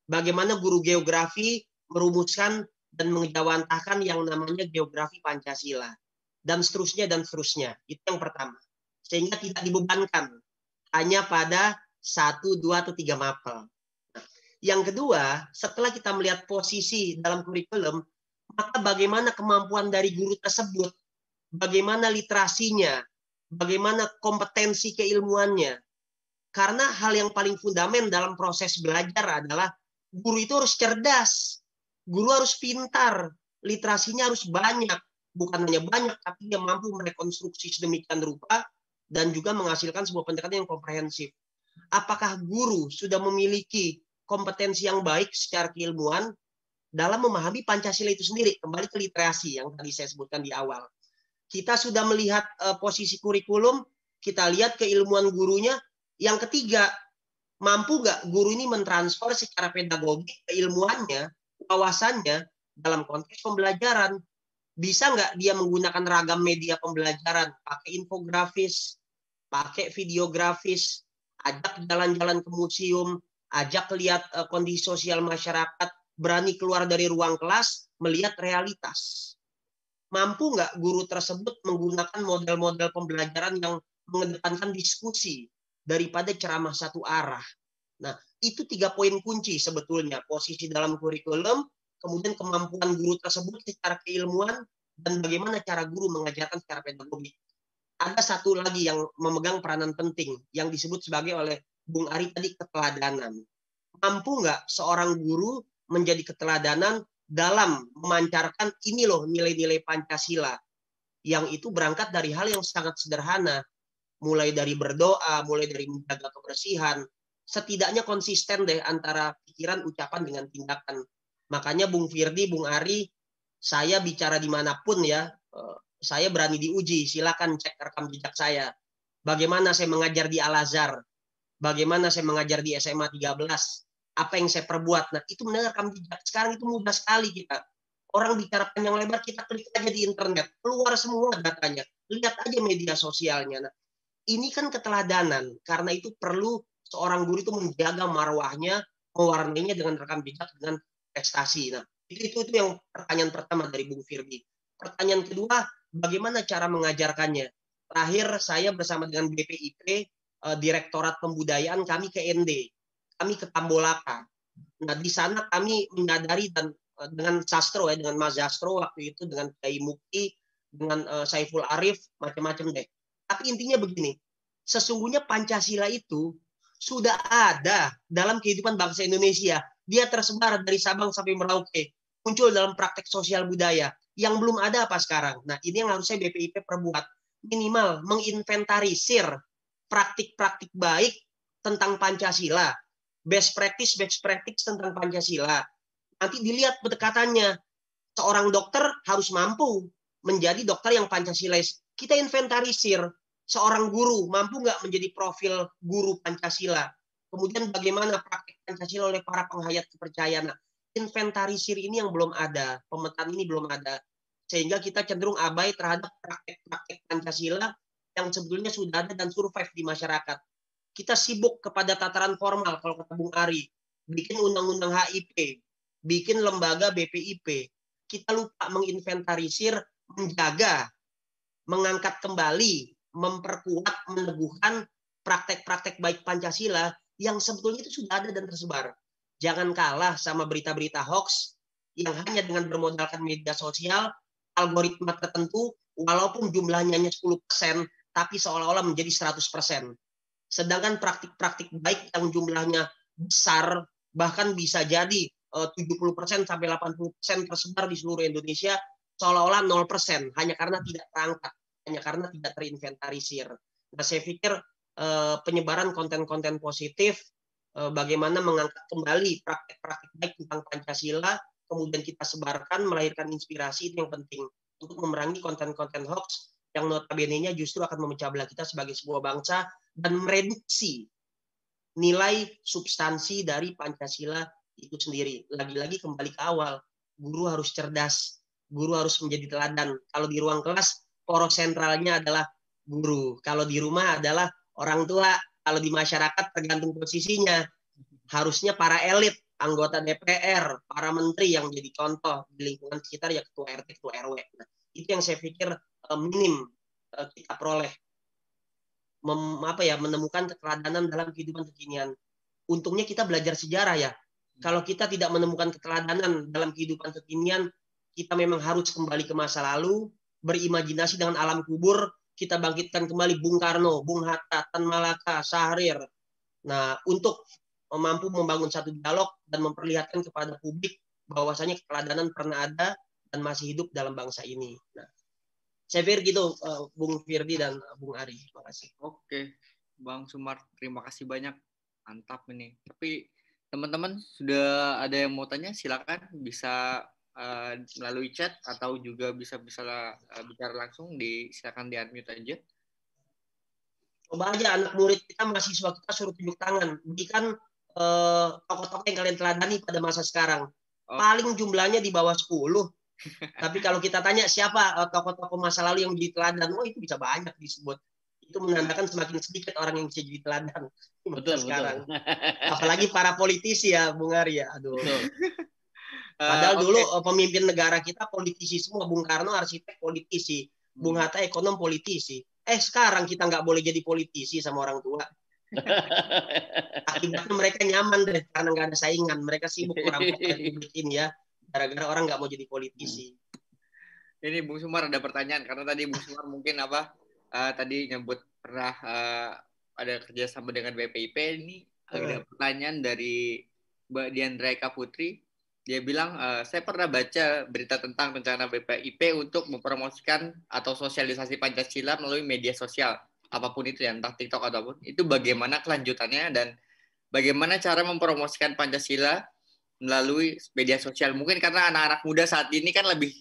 Bagaimana guru geografi merumuskan dan mengejawantahkan yang namanya geografi Pancasila. Dan seterusnya, dan seterusnya. Itu yang pertama. Sehingga tidak dibebankan hanya pada 1, 2, atau 3 mapel. Nah, yang kedua, setelah kita melihat posisi dalam kurikulum, maka bagaimana kemampuan dari guru tersebut, bagaimana literasinya, bagaimana kompetensi keilmuannya. Karena hal yang paling fundamental dalam proses belajar adalah guru itu harus cerdas, guru harus pintar, literasinya harus banyak. Bukan hanya banyak, tapi dia mampu merekonstruksi sedemikian rupa dan juga menghasilkan sebuah pendekatan yang komprehensif. Apakah guru sudah memiliki kompetensi yang baik secara keilmuan dalam memahami Pancasila itu sendiri? Kembali ke literasi yang tadi saya sebutkan di awal. Kita sudah melihat posisi kurikulum, kita lihat keilmuan gurunya. Yang ketiga, mampu nggak guru ini mentransfer secara pedagogik keilmuannya, wawasannya dalam konteks pembelajaran? Bisa nggak dia menggunakan ragam media pembelajaran, pakai infografis, pakai videografis, ajak jalan-jalan ke museum, ajak lihat kondisi sosial masyarakat, berani keluar dari ruang kelas, melihat realitas. Mampu nggak guru tersebut menggunakan model-model pembelajaran yang mengedepankan diskusi daripada ceramah satu arah? Nah, itu 3 poin kunci sebetulnya. Posisi dalam kurikulum, kemudian kemampuan guru tersebut secara keilmuan, dan bagaimana cara guru mengajarkan secara pedagogik. Ada satu lagi yang memegang peranan penting, yang disebut sebagai oleh Bung Ari tadi, keteladanan. Mampu nggak seorang guru menjadi keteladanan dalam memancarkan ini loh nilai-nilai Pancasila, yang itu berangkat dari hal yang sangat sederhana, mulai dari berdoa, mulai dari menjaga kebersihan, setidaknya konsisten deh antara pikiran, ucapan, dengan tindakan. Makanya Bung Firdi, Bung Ari, saya bicara dimanapun ya, saya berani diuji, silakan cek rekam jejak saya. Bagaimana saya mengajar di Al-Azhar, bagaimana saya mengajar di SMA 13, apa yang saya perbuat. Nah, itu benar rekam jejak. Sekarang itu mudah sekali kita. Orang bicara panjang lebar, kita klik aja di internet, keluar semua datanya. Lihat aja media sosialnya. Nah, ini kan keteladanan. Karena itu perlu seorang guru itu menjaga marwahnya, mewarnainya dengan rekam jejak, dengan prestasi. Nah, itu yang pertanyaan pertama dari Bung Firdi. Pertanyaan kedua, bagaimana cara mengajarkannya? Terakhir saya bersama dengan BPIP, Direktorat Pembudayaan, kami ke ND, kami ke Tambolaka. Nah, di sana kami menyadari, dan dengan Sastro ya, dengan Mas Sastro waktu itu, dengan Kiai Mukti, dengan Saiful Arif, macam-macam deh. Tapi intinya begini, sesungguhnya Pancasila itu sudah ada dalam kehidupan bangsa Indonesia. Dia tersebar dari Sabang sampai Merauke, muncul dalam praktek sosial budaya. Yang belum ada apa sekarang? Nah, ini yang harusnya BPIP perbuat. Minimal menginventarisir praktik-praktik baik tentang Pancasila, best practice tentang Pancasila. Nanti dilihat pendekatannya. Seorang dokter harus mampu menjadi dokter yang Pancasilais. Kita inventarisir. Seorang guru mampu nggak menjadi profil guru Pancasila. Kemudian bagaimana praktik Pancasila oleh para penghayat kepercayaan. Inventarisir ini yang belum ada. Pemetaan ini belum ada. Sehingga kita cenderung abai terhadap praktek-praktek Pancasila yang sebetulnya sudah ada dan survive di masyarakat. Kita sibuk kepada tataran formal, kalau kata Bung Ari, bikin undang-undang HIP, bikin lembaga BPIP. Kita lupa menginventarisir, menjaga mengangkat kembali, memperkuat, meneguhkan praktek-praktek baik Pancasila yang sebetulnya itu sudah ada dan tersebar. Jangan kalah sama berita-berita hoax yang hanya dengan bermodalkan media sosial, algoritma tertentu, walaupun jumlahnya hanya 10%, tapi seolah-olah menjadi 100%. Sedangkan praktik-praktik baik yang jumlahnya besar, bahkan bisa jadi 70% sampai 80% tersebar di seluruh Indonesia, seolah-olah 0%, hanya karena tidak terangkat, hanya karena tidak terinventarisir. Nah, saya pikir penyebaran konten-konten positif, bagaimana mengangkat kembali praktek-praktek baik tentang Pancasila, kemudian kita sebarkan, melahirkan inspirasi, itu yang penting untuk memerangi konten-konten hoax yang notabene-nya justru akan memecah belah kita sebagai sebuah bangsa dan mereduksi nilai substansi dari Pancasila itu sendiri. Lagi-lagi kembali ke awal, guru harus cerdas, guru harus menjadi teladan. Kalau di ruang kelas, poros sentralnya adalah guru. Kalau di rumah adalah orang tua. Kalau di masyarakat tergantung posisinya. Harusnya para elit, anggota DPR, para menteri yang jadi contoh di lingkungan sekitar, ya ketua RT, ketua RW. Nah, itu yang saya pikir minim kita peroleh. Menemukan keteladanan dalam kehidupan kekinian. Untungnya kita belajar sejarah ya. Kalau kita tidak menemukan keteladanan dalam kehidupan kekinian, kita memang harus kembali ke masa lalu, berimajinasi dengan alam kubur, kita bangkitkan kembali Bung Karno, Bung Hatta, Tan Malaka, Syahrir. Nah, untuk mampu membangun satu dialog dan memperlihatkan kepada publik bahwasanya keteladanan pernah ada dan masih hidup dalam bangsa ini. Nah, saya pikir gitu, Bung Firdi dan Bung Ari. Terima kasih. Oke, Bang Sumar, terima kasih banyak. Mantap ini. Tapi teman-teman sudah ada yang mau tanya, silakan bisa melalui chat atau juga bisa bicara langsung, silakan di-unmute aja. Coba aja anak murid kita, mahasiswa kita suruh tunjuk tangan. Berikan tokoh-tokoh yang kalian teladani pada masa sekarang. Paling jumlahnya di bawah 10. Tapi kalau kita tanya siapa tokoh-tokoh masa lalu yang jadi teladan, itu bisa banyak disebut. Itu menandakan semakin sedikit orang yang bisa jadi teladan sekarang. Apalagi para politisi ya, Bung Ari ya. Aduh. Padahal dulu pemimpin negara kita politisi semua. Bung Karno arsitek politisi, Bung Hatta ekonom politisi. Sekarang kita nggak boleh jadi politisi sama orang tua. Akibatnya mereka nyaman deh karena nggak ada saingan. Mereka sibuk merampok republik ini ya. Gara-gara orang nggak mau jadi politisi. Ini Bung Sumar ada pertanyaan karena tadi Bung Sumar mungkin tadi nyebut pernah ada kerjasama dengan BPIP. Ini ada pertanyaan dari Mbak Diandra Eka Putri. Dia bilang, saya pernah baca berita tentang rencana BPIP untuk mempromosikan atau sosialisasi Pancasila melalui media sosial. Apapun itu ya, entah TikTok ataupun. Itu bagaimana kelanjutannya dan bagaimana cara mempromosikan Pancasila melalui media sosial. Mungkin karena anak-anak muda saat ini kan lebih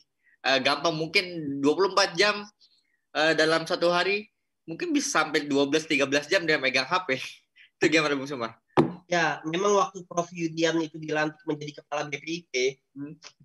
gampang. Mungkin 24 jam dalam satu hari, mungkin bisa sampai 12-13 jam dia megang HP. Itu gimana Bung Sumar? Ya, memang waktu Prof. Yudian itu dilantik menjadi kepala BPIP,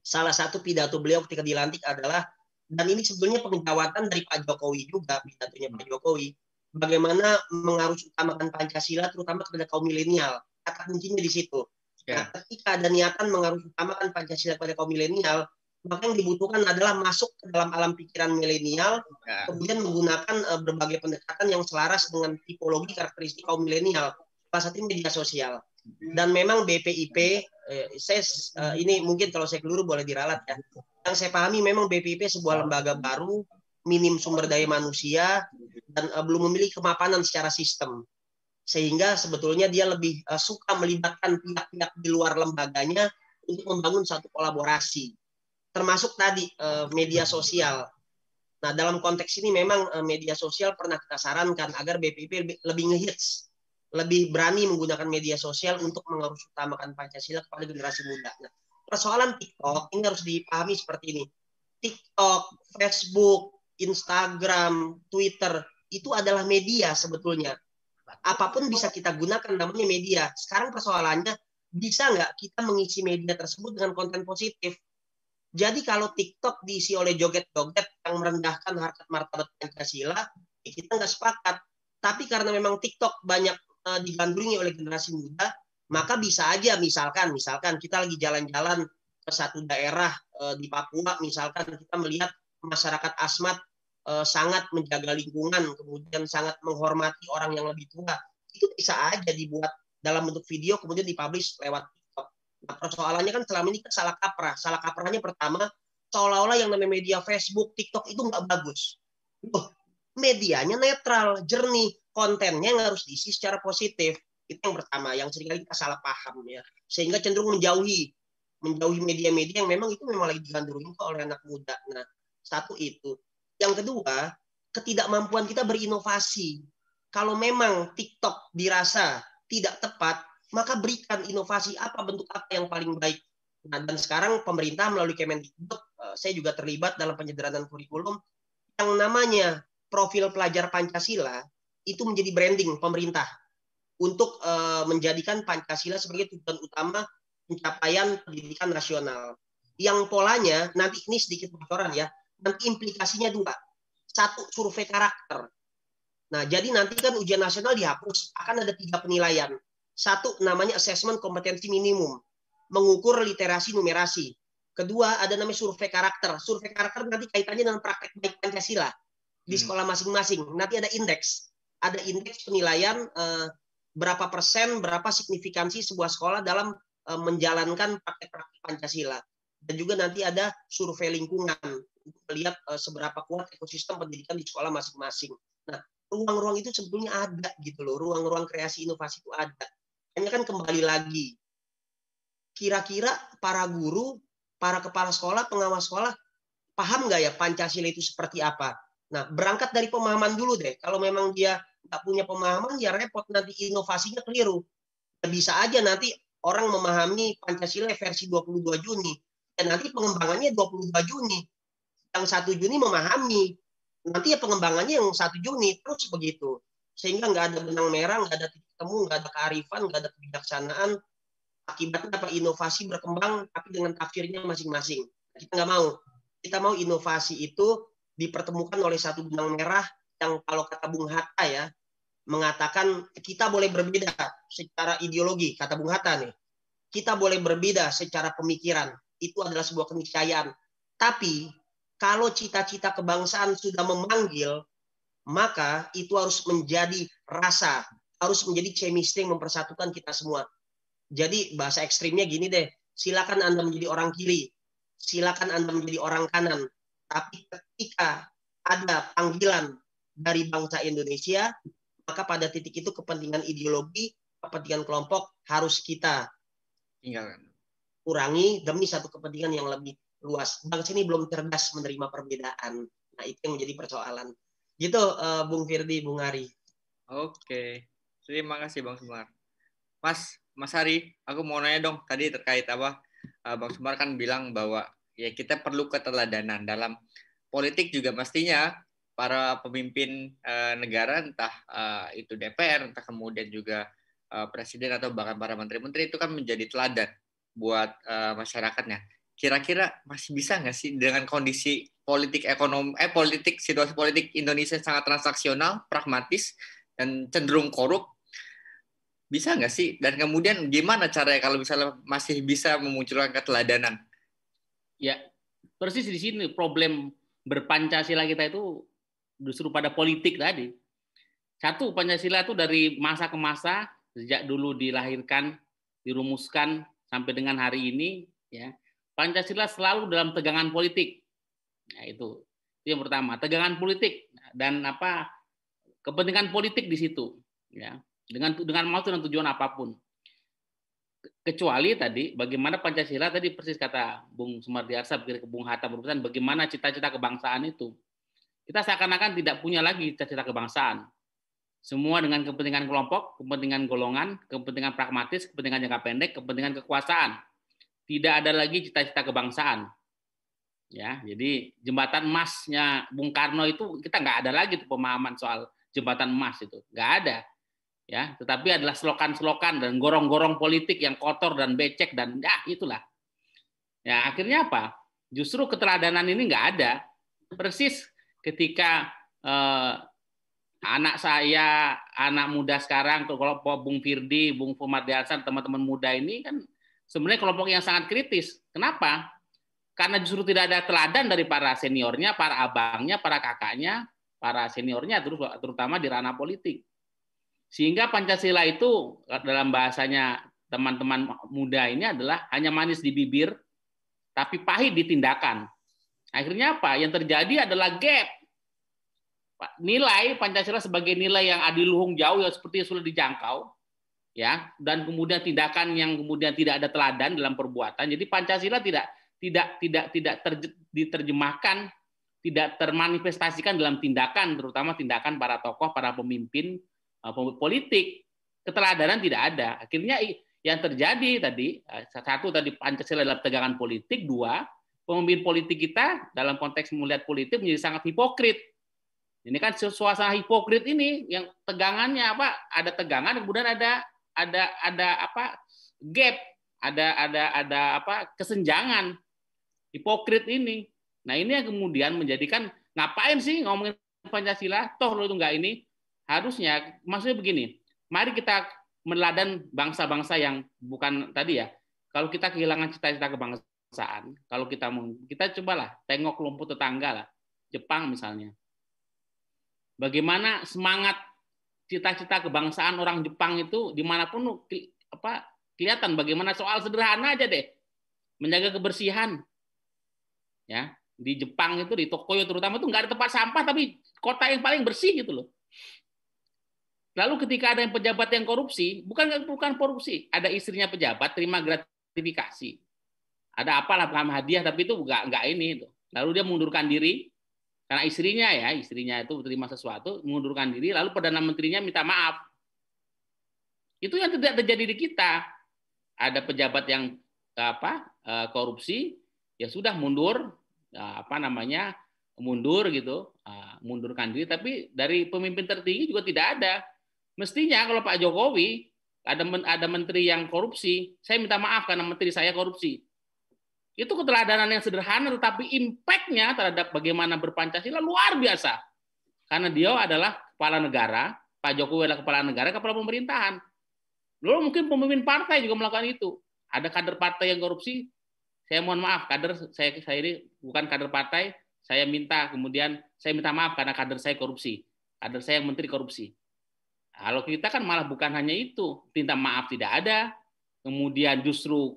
salah satu pidato beliau ketika dilantik adalah, dan ini sebetulnya pengjawatan dari Pak Jokowi juga, pidatonya Pak Jokowi, bagaimana mengarus utamakan Pancasila terutama kepada kaum milenial. Kata kuncinya di situ. Nah, ketika ada niatan mengarus utamakan Pancasila kepada kaum milenial, maka yang dibutuhkan adalah masuk ke dalam alam pikiran milenial, kemudian menggunakan berbagai pendekatan yang selaras dengan tipologi karakteristik kaum milenial. Salah satu media sosial. Dan memang BPIP, ini mungkin kalau saya keliru boleh diralat ya. Yang saya pahami memang BPIP sebuah lembaga baru, minim sumber daya manusia, dan belum memiliki kemapanan secara sistem. Sehingga sebetulnya dia lebih suka melibatkan pihak-pihak di luar lembaganya untuk membangun satu kolaborasi. Termasuk tadi media sosial. Nah, dalam konteks ini memang media sosial pernah kita sarankan agar BPIP lebih ngehits, lebih berani menggunakan media sosial untuk mengarus utamakan Pancasila kepada generasi muda. Nah, persoalan TikTok ini harus dipahami seperti ini. TikTok, Facebook, Instagram, Twitter, itu adalah media sebetulnya. Apapun bisa kita gunakan namanya media. Sekarang persoalannya, bisa nggak kita mengisi media tersebut dengan konten positif? Jadi kalau TikTok diisi oleh joget-joget yang merendahkan harkat martabat Pancasila, kita nggak sepakat. Tapi karena memang TikTok banyak digandrungi oleh generasi muda, maka bisa aja misalkan kita lagi jalan-jalan ke satu daerah di Papua, misalkan kita melihat masyarakat Asmat sangat menjaga lingkungan, kemudian sangat menghormati orang yang lebih tua, itu bisa aja dibuat dalam bentuk video kemudian dipublish lewat TikTok. Nah, persoalannya kan selama ini salah kaprah. Salah kaprahnya pertama, seolah-olah yang namanya media Facebook, TikTok itu nggak bagus. Medianya netral, jernih, kontennya yang harus diisi secara positif. Itu yang pertama, yang seringkali kita salah paham ya, sehingga cenderung menjauhi media-media yang memang itu memang lagi digandrungi oleh anak muda. Nah, satu itu. Yang kedua, ketidakmampuan kita berinovasi. Kalau memang TikTok dirasa tidak tepat, maka berikan inovasi apa, bentuk apa yang paling baik. Nah, dan sekarang pemerintah melalui Kemendikbud, saya juga terlibat dalam penyederhanaan kurikulum, yang namanya profil pelajar Pancasila itu menjadi branding pemerintah untuk menjadikan Pancasila sebagai tujuan utama pencapaian pendidikan nasional. Yang polanya, nanti ini sedikit bocoran ya, nanti implikasinya dua. Satu, survei karakter. Nah, jadi nanti kan ujian nasional dihapus, akan ada 3 penilaian. Satu, namanya asesmen kompetensi minimum, mengukur literasi numerasi. Kedua, ada namanya survei karakter. Survei karakter nanti kaitannya dengan praktek baik Pancasila di sekolah masing-masing. Nanti ada indeks. Ada indeks penilaian berapa persen, berapa signifikansi sebuah sekolah dalam menjalankan praktek-praktek Pancasila. Dan juga nanti ada survei lingkungan untuk melihat seberapa kuat ekosistem pendidikan di sekolah masing-masing. Nah, ruang-ruang itu sebetulnya ada gitu loh, ruang-ruang kreasi inovasi itu ada. Hanya kan kembali lagi, kira-kira para guru, para kepala sekolah, pengawas sekolah, paham nggak ya Pancasila itu seperti apa? Nah, berangkat dari pemahaman dulu deh. Kalau memang dia nggak punya pemahaman, ya repot nanti inovasinya keliru. Ya, bisa aja nanti orang memahami Pancasila versi 22 Juni. Dan nanti pengembangannya 22 Juni. Yang 1 Juni memahami. Nanti ya pengembangannya yang 1 Juni. Terus begitu. Sehingga nggak ada benang merah, nggak ada titik temu, nggak ada kearifan, nggak ada kebijaksanaan. Akibatnya apa? Inovasi berkembang, tapi dengan tafsirnya masing-masing. Kita nggak mau. Kita mau inovasi itu dipertemukan oleh satu benang merah yang kalau kata Bung Hatta ya, mengatakan kita boleh berbeda secara ideologi, kata Bung Hatta nih. Kita boleh berbeda secara pemikiran, itu adalah sebuah keniscayaan. Tapi kalau cita-cita kebangsaan sudah memanggil, maka itu harus menjadi rasa, harus menjadi chemistry yang mempersatukan kita semua. Jadi bahasa ekstrimnya gini deh, silakan Anda menjadi orang kiri, silakan Anda menjadi orang kanan. Tapi ketika ada panggilan dari bangsa Indonesia, maka pada titik itu kepentingan ideologi, kepentingan kelompok harus kita kurangi demi satu kepentingan yang lebih luas. Bangsa ini belum cerdas menerima perbedaan. Nah, itu yang menjadi persoalan. Gitu, Bung Firdi, Bung Ari. Oke, terima kasih Bang Sumar. Mas Hari, aku mau nanya dong, tadi terkait apa? Bang Sumar kan bilang bahwa ya kita perlu keteladanan dalam politik juga, mestinya para pemimpin negara, entah itu DPR, entah kemudian juga presiden atau bahkan para menteri-menteri itu kan menjadi teladan buat masyarakatnya. Kira-kira masih bisa nggak sih dengan kondisi situasi politik Indonesia sangat transaksional, pragmatis, dan cenderung korup, bisa nggak sih? Dan kemudian gimana caranya kalau misalnya masih bisa memunculkan keteladanan? Ya, persis di sini problem berpancasila kita itu justru pada politik tadi. Satu, Pancasila itu dari masa ke masa, sejak dulu dilahirkan, dirumuskan sampai dengan hari ini, ya, Pancasila selalu dalam tegangan politik. Nah, itu yang pertama, tegangan politik dan kepentingan politik di situ, ya, dengan maksud dan tujuan apapun. Kecuali tadi bagaimana Pancasila tadi persis kata Bung Sumardi Arsa, Bung Hatta berpesan bagaimana cita-cita kebangsaan itu. Kita seakan-akan tidak punya lagi cita-cita kebangsaan. Semua dengan kepentingan kelompok, kepentingan golongan, kepentingan pragmatis, kepentingan jangka pendek, kepentingan kekuasaan. Tidak ada lagi cita-cita kebangsaan. Ya, jadi jembatan emasnya Bung Karno itu kita nggak ada lagi tuh pemahaman soal jembatan emas itu, nggak ada. Ya, tetapi adalah slogan-slogan dan gorong-gorong politik yang kotor dan becek dan ya itulah. Ya, akhirnya apa? Justru keteladanan ini nggak ada. Persis ketika anak saya, anak muda sekarang, kalau Bung Firdi, Bung Sumardi Hasan, teman-teman muda ini kan sebenarnya kelompok yang sangat kritis. Kenapa? karena justru tidak ada teladan dari para seniornya, para abangnya, para kakaknya, para seniornya, terutama di ranah politik. Sehingga Pancasila itu dalam bahasanya teman-teman muda ini adalah hanya manis di bibir, tapi pahit di tindakan. Akhirnya apa? Yang terjadi adalah gap. Nilai Pancasila sebagai nilai yang adiluhung jauh yang seperti sulit dijangkau, ya, dan kemudian tindakan yang kemudian tidak ada teladan dalam perbuatan. Jadi Pancasila tidak diterjemahkan, tidak termanifestasikan dalam tindakan, terutama tindakan para tokoh, para pemimpin politik. Keteladanan tidak ada. Akhirnya yang terjadi tadi, satu tadi Pancasila dalam tegangan politik, dua, pemimpin politik kita dalam konteks melihat politik menjadi sangat hipokrit. Ini kan suasana hipokrit ini yang tegangannya apa? Ada tegangan, kemudian ada apa? Gap, ada apa? Kesenjangan. Hipokrit ini. Nah, ini yang kemudian menjadikan ngapain sih ngomongin Pancasila? Toh lo itu enggak ini. Harusnya, maksudnya begini, mari kita meneladani bangsa-bangsa yang bukan tadi ya. Kalau kita kehilangan cita-cita kebangsaan, kalau kita cobalah tengok kelompok tetangga lah, Jepang misalnya. Bagaimana semangat cita-cita kebangsaan orang Jepang itu dimanapun apa kelihatan bagaimana soal sederhana aja deh, menjaga kebersihan. Ya, di Jepang itu di Tokyo terutama itu nggak ada tempat sampah tapi kota yang paling bersih gitu loh. Lalu ketika ada yang pejabat yang korupsi, bukan korupsi, ada istrinya pejabat terima gratifikasi, ada apalah hadiah tapi itu nggak ini. Lalu dia mengundurkan diri karena istrinya itu terima sesuatu, mengundurkan diri, lalu perdana menterinya minta maaf. Itu yang tidak terjadi di kita. Ada pejabat yang korupsi, ya sudah mundur, mundur gitu, mundurkan diri. Tapi dari pemimpin tertinggi juga tidak ada. Mestinya kalau Pak Jokowi ada menteri yang korupsi, saya minta maaf karena menteri saya korupsi. Itu keteladanan yang sederhana, tetapi impact-nya terhadap bagaimana berpancasila luar biasa. Karena dia adalah kepala negara, Pak Jokowi adalah kepala negara, kepala pemerintahan. Lalu mungkin pemimpin partai juga melakukan itu. Ada kader partai yang korupsi, saya mohon maaf, kader saya ini bukan kader partai, saya minta maaf karena kader saya korupsi. Kader saya yang menteri korupsi. Kalau kita kan malah bukan hanya itu, minta maaf tidak ada, kemudian justru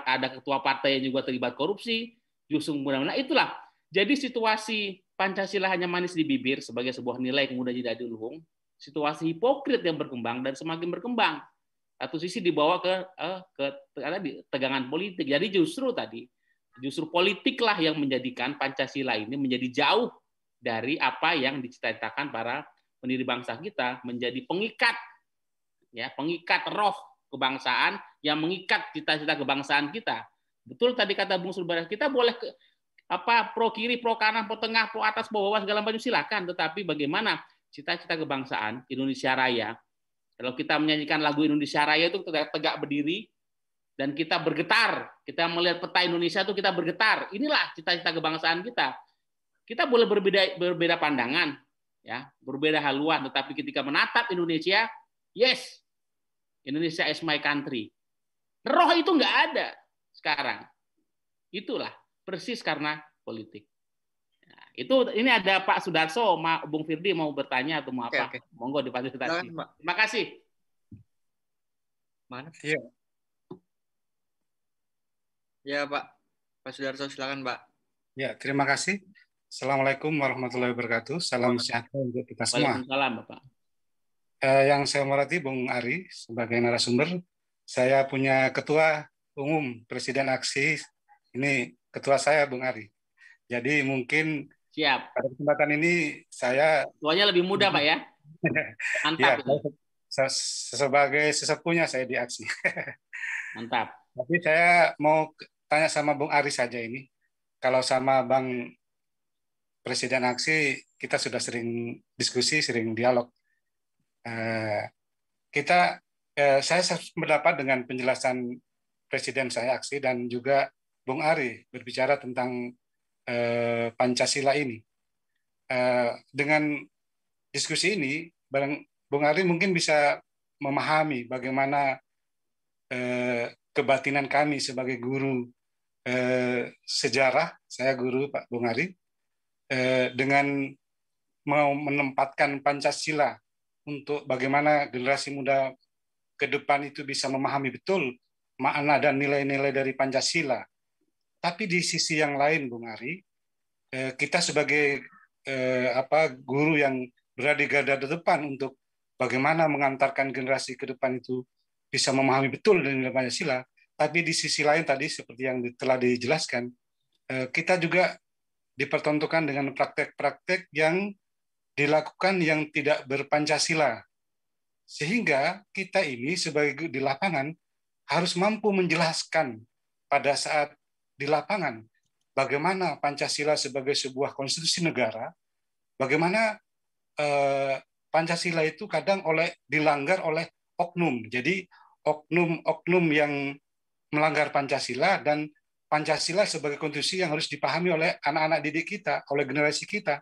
ada ketua partai yang juga terlibat korupsi, justru mudah-mudahan itulah. Jadi situasi Pancasila hanya manis di bibir sebagai sebuah nilai kemudian tidak diluhung, situasi hipokrit yang berkembang dan semakin berkembang. Satu sisi dibawa ke tegangan politik. Jadi justru politiklah yang menjadikan Pancasila ini menjadi jauh dari apa yang dicita-citakan para pendiri bangsa kita, menjadi pengikat roh kebangsaan yang mengikat cita-cita kebangsaan kita. Betul tadi kata Bung Sulbaras, kita boleh pro kiri, pro kanan, pro tengah, pro atas, pro bawah segala macam silakan, tetapi bagaimana cita-cita kebangsaan Indonesia Raya? Kalau kita menyanyikan lagu Indonesia Raya itu tegak berdiri dan kita bergetar, kita melihat peta Indonesia itu kita bergetar. Inilah cita-cita kebangsaan kita. Kita boleh berbeda pandangan, ya, berbeda haluan, tetapi ketika menatap Indonesia, yes, Indonesia is my country. Roh itu nggak ada sekarang. Itulah persis karena politik. Nah, ini ada Pak Sudarso, Bung Firdi mau bertanya atau mau apa? Okay. Monggo difasilitasi. Terima kasih. Mana? Iya. Ya Pak Sudarso silakan Pak. Ya, terima kasih. Assalamualaikum warahmatullahi wabarakatuh. Salam sejahtera untuk kita semua. Waalaikumsalam, Bapak. Yang saya hormati Bung Ari sebagai narasumber, saya punya Ketua Umum Presiden Aksi. Ini ketua saya Bung Ari. Jadi mungkin siap. Pada kesempatan ini saya ketuanya lebih muda Pak ya. Mantap. Ya, sebagai sesepuhnya saya di Aksi. Mantap. Tapi saya mau tanya sama Bung Ari saja ini. Kalau sama Bang Presiden Aksi, kita sudah sering diskusi, sering dialog. Saya berdapat dengan penjelasan Presiden saya Aksi dan juga Bung Ari berbicara tentang Pancasila ini. Dengan diskusi ini, Bung Ari mungkin bisa memahami bagaimana kebatinan kami sebagai guru sejarah, saya guru Pak Bung Ari, dengan mau menempatkan Pancasila untuk bagaimana generasi muda ke depan itu bisa memahami betul makna dan nilai-nilai dari Pancasila. Tapi di sisi yang lain, Bung Ari, kita sebagai guru yang berada di garda depan untuk bagaimana mengantarkan generasi ke depan itu bisa memahami betul nilai Pancasila. Tapi di sisi lain tadi seperti yang telah dijelaskan, kita juga dipertontonkan dengan praktek-praktek yang dilakukan yang tidak berpancasila. Sehingga kita ini sebagai di lapangan harus mampu menjelaskan pada saat di lapangan bagaimana Pancasila sebagai sebuah konstitusi negara, bagaimana Pancasila itu kadang dilanggar oleh oknum. Jadi oknum-oknum yang melanggar Pancasila, dan Pancasila sebagai konstitusi yang harus dipahami oleh anak-anak didik kita, oleh generasi kita.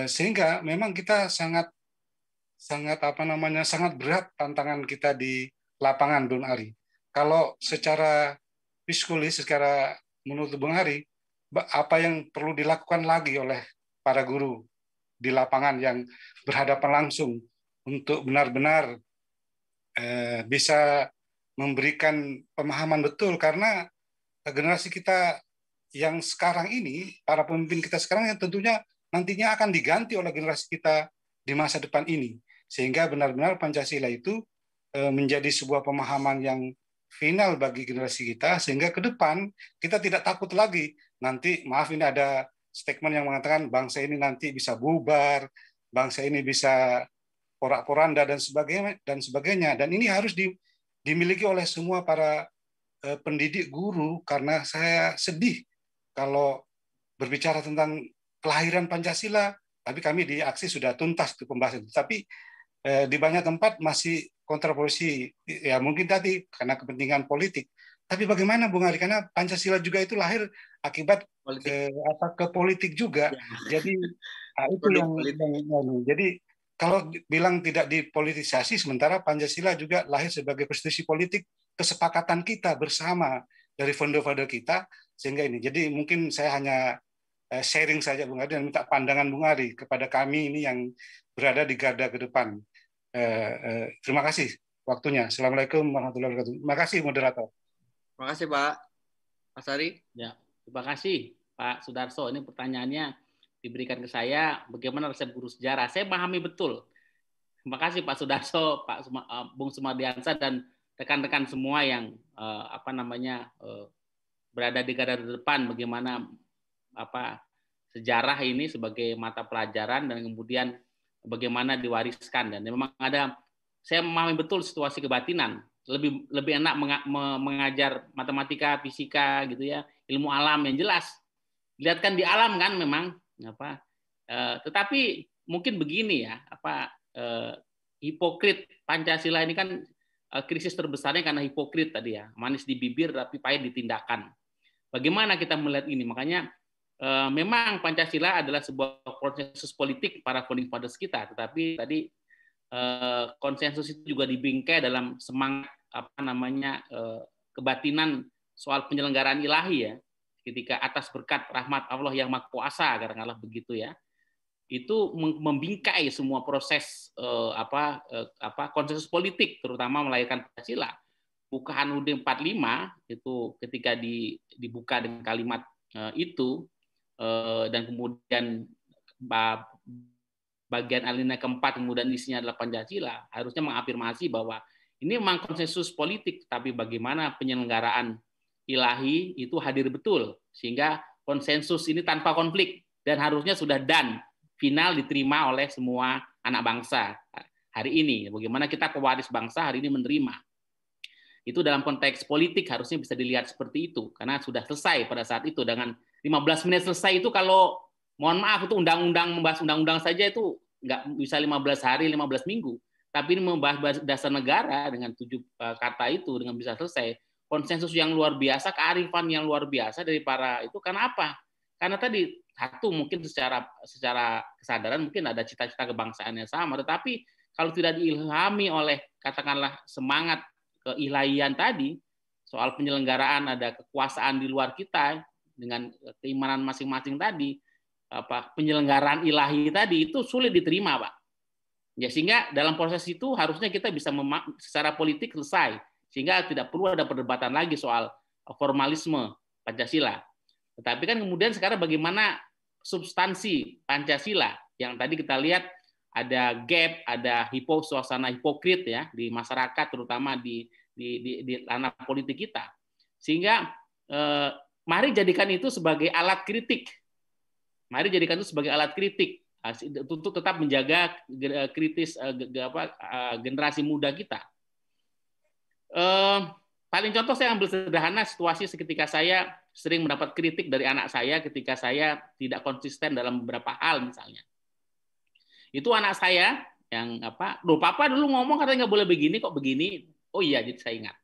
Sehingga memang kita sangat berat tantangan kita di lapangan, Bung Ari. Kalau secara psikologis, secara menurut Bung Ari, apa yang perlu dilakukan lagi oleh para guru di lapangan yang berhadapan langsung untuk benar-benar bisa memberikan pemahaman betul, karena generasi kita yang sekarang ini, para pemimpin kita sekarang yang tentunya nantinya akan diganti oleh generasi kita di masa depan ini, sehingga benar-benar Pancasila itu menjadi sebuah pemahaman yang final bagi generasi kita, sehingga ke depan kita tidak takut lagi nanti, maaf ini ada statement yang mengatakan bangsa ini nanti bisa bubar, bangsa ini bisa porak-poranda dan sebagainya, dan ini harus dimiliki oleh semua para pendidik guru, karena saya sedih kalau berbicara tentang kelahiran Pancasila, tapi kami di Aksi sudah tuntas itu pembahasan. Tapi di banyak tempat masih kontroversi, ya mungkin tadi karena kepentingan politik. Tapi bagaimana Bung Ari, karena Pancasila juga itu lahir akibat ke politik juga. Ya. Jadi itu yang jadi kalau bilang tidak dipolitisasi, sementara Pancasila juga lahir sebagai konstitusi politik kesepakatan kita bersama dari founder-founder kita, sehingga ini. Jadi mungkin saya hanya sharing saja Bung Ari dan minta pandangan Bung Ari kepada kami ini yang berada di garda ke depan. Terima kasih waktunya. Assalamualaikum warahmatullahi wabarakatuh. Terima kasih moderator. Terima kasih Pak Mas Ari. Ya, terima kasih Pak Sudarso. Ini pertanyaannya diberikan ke saya, bagaimana resep guru sejarah. Saya pahami betul. Terima kasih Pak Sudarso, Pak Bung Sumardiansa dan rekan-rekan semua yang berada di garda depan, bagaimana sejarah ini sebagai mata pelajaran dan kemudian bagaimana diwariskan. Dan memang saya memahami betul situasi kebatinan. Lebih enak mengajar matematika, fisika gitu ya, ilmu alam yang jelas. Lihat kan di alam kan memang tetapi mungkin begini ya, hipokrit Pancasila ini kan krisis terbesarnya karena hipokrit tadi ya, manis di bibir tapi pahit di tindakan. Bagaimana kita melihat ini? Makanya memang Pancasila adalah sebuah konsensus politik para founding fathers kita, tetapi tadi konsensus itu juga dibingkai dalam semangat kebatinan soal penyelenggaraan ilahi ya, ketika atas berkat rahmat Allah yang Maha Kuasa, katakanlah begitu ya, itu membingkai semua proses konsensus politik, terutama melahirkan Pancasila. Bukaan UUD 45 itu ketika dibuka dengan kalimat itu, dan kemudian bagian alinea keempat kemudian isinya adalah Pancasila, harusnya mengafirmasi bahwa ini memang konsensus politik, tapi bagaimana penyelenggaraan ilahi itu hadir betul, sehingga konsensus ini tanpa konflik dan harusnya sudah final diterima oleh semua anak bangsa hari ini. Bagaimana kita pewaris bangsa hari ini menerima. Itu dalam konteks politik harusnya bisa dilihat seperti itu, karena sudah selesai pada saat itu. Dengan 15 menit selesai itu, kalau mohon maaf itu membahas undang-undang saja itu nggak bisa 15 hari, 15 minggu. Tapi ini membahas dasar negara dengan 7 kata itu dengan bisa selesai. Konsensus yang luar biasa, kearifan yang luar biasa dari para itu. Karena apa? Karena tadi satu mungkin secara kesadaran mungkin ada cita-cita kebangsaan yang sama, tetapi kalau tidak diilhami oleh katakanlah semangat keilahian tadi, soal penyelenggaraan ada kekuasaan di luar kita dengan keimanan masing-masing tadi, penyelenggaraan ilahi tadi itu sulit diterima, Pak. Ya, sehingga dalam proses itu harusnya kita bisa secara politik selesai, sehingga tidak perlu ada perdebatan lagi soal formalisme Pancasila. Tetapi kan kemudian sekarang bagaimana substansi Pancasila yang tadi kita lihat ada gap, ada suasana hipokrit ya di masyarakat, terutama di ranah politik kita. Sehingga mari jadikan itu sebagai alat kritik. Mari jadikan itu sebagai alat kritik untuk tetap menjaga kritis generasi muda kita. Paling contoh saya ambil sederhana situasi seketika saya sering mendapat kritik dari anak saya ketika saya tidak konsisten dalam beberapa hal misalnya. Itu anak saya yang loh papa dulu ngomong katanya nggak boleh begini kok begini. Oh iya, jadi saya ingat.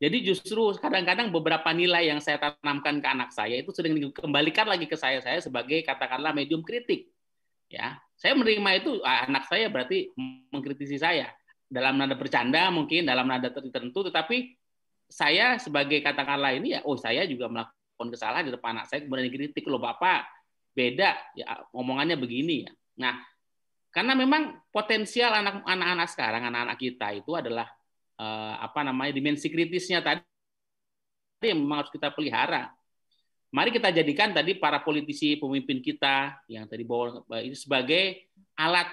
Jadi justru kadang-kadang beberapa nilai yang saya tanamkan ke anak saya itu sering dikembalikan lagi ke saya sebagai katakanlah medium kritik. Ya, saya menerima itu anak saya berarti mengkritisi saya dalam nada bercanda mungkin dalam nada tertentu, tetapi saya sebagai katakanlah ini ya, saya juga melakukan kesalahan di depan anak saya kemudian dikritik loh bapak beda ya omongannya begini ya. Nah, karena memang potensial anak-anak sekarang anak-anak kita itu adalah dimensi kritisnya tadi yang memang harus kita pelihara. Mari kita jadikan tadi para politisi, pemimpin kita yang tadi bawa ini sebagai alat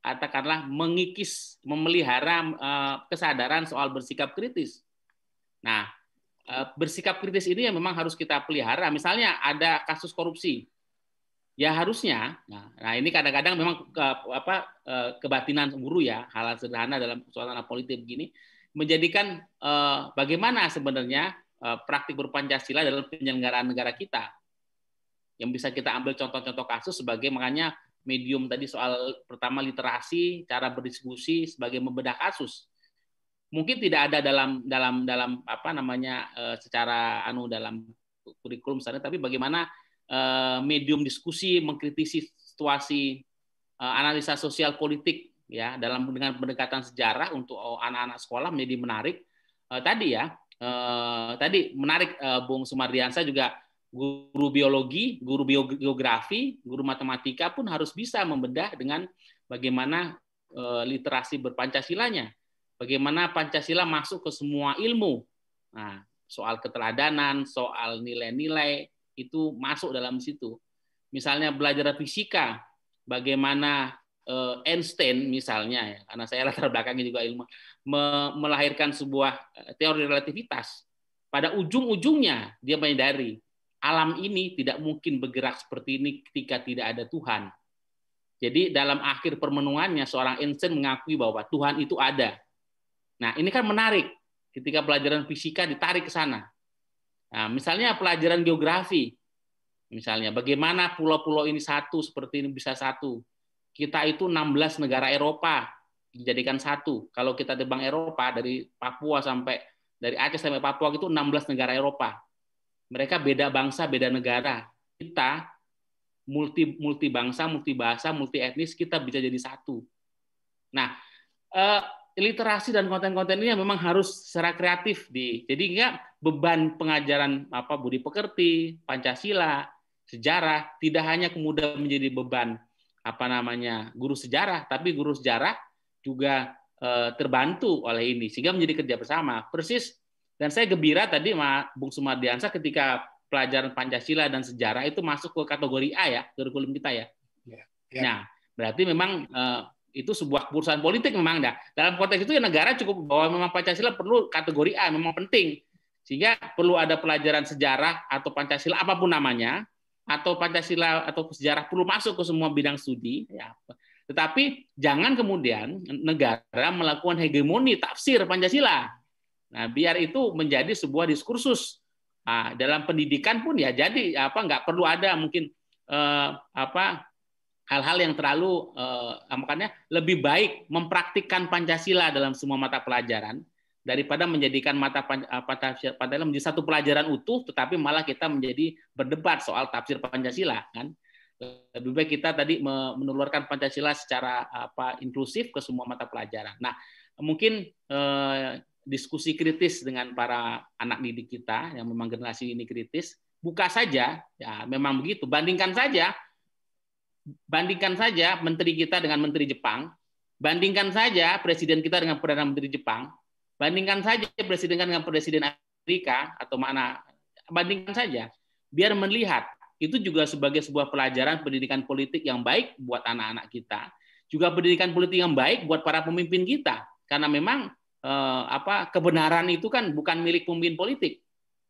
katakanlah mengikis, memelihara kesadaran soal bersikap kritis. Nah, bersikap kritis ini yang memang harus kita pelihara. Misalnya ada kasus korupsi, ya harusnya. Nah ini kadang-kadang memang kebatinan guru ya, hal sederhana dalam suasana politik begini, menjadikan bagaimana sebenarnya praktik berpancasila dalam penyelenggaraan negara kita. Yang bisa kita ambil contoh-contoh kasus sebagai makanya medium tadi soal pertama literasi, cara berdiskusi sebagai membedah kasus. Mungkin tidak ada dalam secara dalam kurikulum misalnya, tapi bagaimana medium diskusi mengkritisi situasi analisa sosial politik ya dengan pendekatan sejarah untuk anak-anak sekolah menjadi menarik. Tadi menarik Bung Sumardiansa juga guru biologi, guru geografi, guru matematika pun harus bisa membedah dengan bagaimana literasi berpancasilanya. Bagaimana Pancasila masuk ke semua ilmu. Nah, soal keteladanan, soal nilai-nilai itu masuk dalam situ. Misalnya belajar fisika, bagaimana Einstein misalnya, ya, karena saya latar belakangnya juga ilmu, melahirkan sebuah teori relativitas. Pada ujung-ujungnya dia menyadari alam ini tidak mungkin bergerak seperti ini ketika tidak ada Tuhan. Jadi dalam akhir permenungannya seorang Einstein mengakui bahwa Tuhan itu ada. Nah ini kan menarik ketika pelajaran fisika ditarik ke sana. Nah, misalnya pelajaran geografi, misalnya bagaimana pulau-pulau ini satu seperti ini bisa satu. Kita itu 16 negara Eropa dijadikan satu. Kalau kita terbang Eropa dari Papua dari Aceh sampai Papua itu 16 negara Eropa. Mereka beda bangsa, beda negara. Kita multi bangsa, multi bahasa, multi etnis, kita bisa jadi satu. Nah, literasi dan konten-konten ini memang harus secara kreatif jadi enggak beban pengajaran budi pekerti, Pancasila, sejarah tidak hanya kemudian menjadi beban guru sejarah, tapi guru sejarah juga terbantu oleh ini sehingga menjadi kerja bersama. Persis, dan saya gembira tadi Bung Sumardiansa ketika pelajaran Pancasila dan sejarah itu masuk ke kategori A ya, kurikulum kita ya. Nah, berarti memang itu sebuah keputusan politik memang dah. Dalam konteks itu ya negara cukup bahwa memang Pancasila perlu kategori A, memang penting. Sehingga perlu ada pelajaran sejarah atau Pancasila apapun namanya, atau Pancasila atau sejarah perlu masuk ke semua bidang studi ya. Tetapi jangan kemudian negara melakukan hegemoni tafsir Pancasila. Nah, biar itu menjadi sebuah diskursus. Nah, dalam pendidikan pun ya jadi nggak perlu ada mungkin hal-hal yang terlalu makanya lebih baik mempraktikkan Pancasila dalam semua mata pelajaran daripada menjadikan mata Pancasila menjadi satu pelajaran utuh, tetapi malah kita menjadi berdebat soal tafsir Pancasila kan. Lebih baik kita tadi menelurkan Pancasila secara inklusif ke semua mata pelajaran. Nah, mungkin diskusi kritis dengan para anak didik kita yang memang generasi ini kritis. Buka saja, ya memang begitu. Bandingkan saja menteri kita dengan menteri Jepang, bandingkan saja presiden kita dengan perdana menteri Jepang, bandingkan saja presiden dengan presiden Amerika atau mana, bandingkan saja, biar melihat itu juga sebagai sebuah pelajaran pendidikan politik yang baik buat anak-anak kita, juga pendidikan politik yang baik buat para pemimpin kita, karena memang kebenaran itu kan bukan milik pemimpin politik.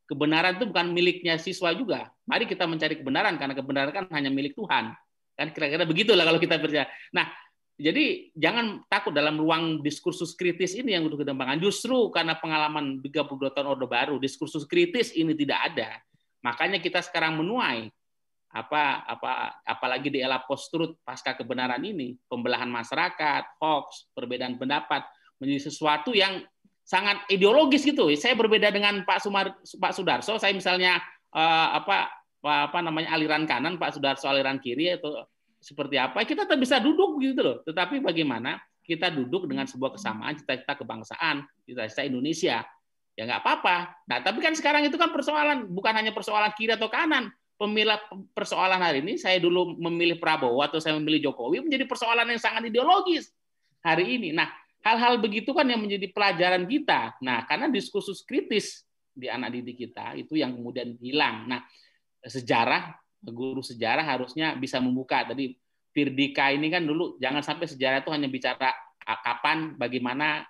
Kebenaran itu bukan miliknya siswa juga. Mari kita mencari kebenaran, karena kebenaran kan hanya milik Tuhan. Kan kira-kira begitulah kalau kita percaya. Nah, jadi jangan takut dalam ruang diskursus kritis ini yang untuk kedembangan. Justru karena pengalaman 32 tahun Orde Baru, diskursus kritis ini tidak ada. Makanya kita sekarang menuai apalagi di era post-truth pasca kebenaran ini, pembelahan masyarakat, hoax, perbedaan pendapat menjadi sesuatu yang sangat ideologis gitu. Saya berbeda dengan Pak Sudarso. Saya misalnya aliran kanan, Pak Sudarso aliran kiri atau seperti apa? Kita tak bisa duduk gitu loh. Tetapi bagaimana kita duduk dengan sebuah kesamaan cita-cita kebangsaan, cita-cita Indonesia? Ya nggak apa-apa. Nah, tapi kan sekarang itu kan persoalan bukan hanya persoalan kiri atau kanan. Persoalan hari ini saya dulu memilih Prabowo atau saya memilih Jokowi menjadi persoalan yang sangat ideologis hari ini. Nah, hal-hal begitu kan yang menjadi pelajaran kita. Nah, karena diskursus kritis di anak didik kita itu yang kemudian hilang. Nah, guru sejarah harusnya bisa membuka. Tadi Firdika ini kan dulu jangan sampai sejarah itu hanya bicara kapan, bagaimana,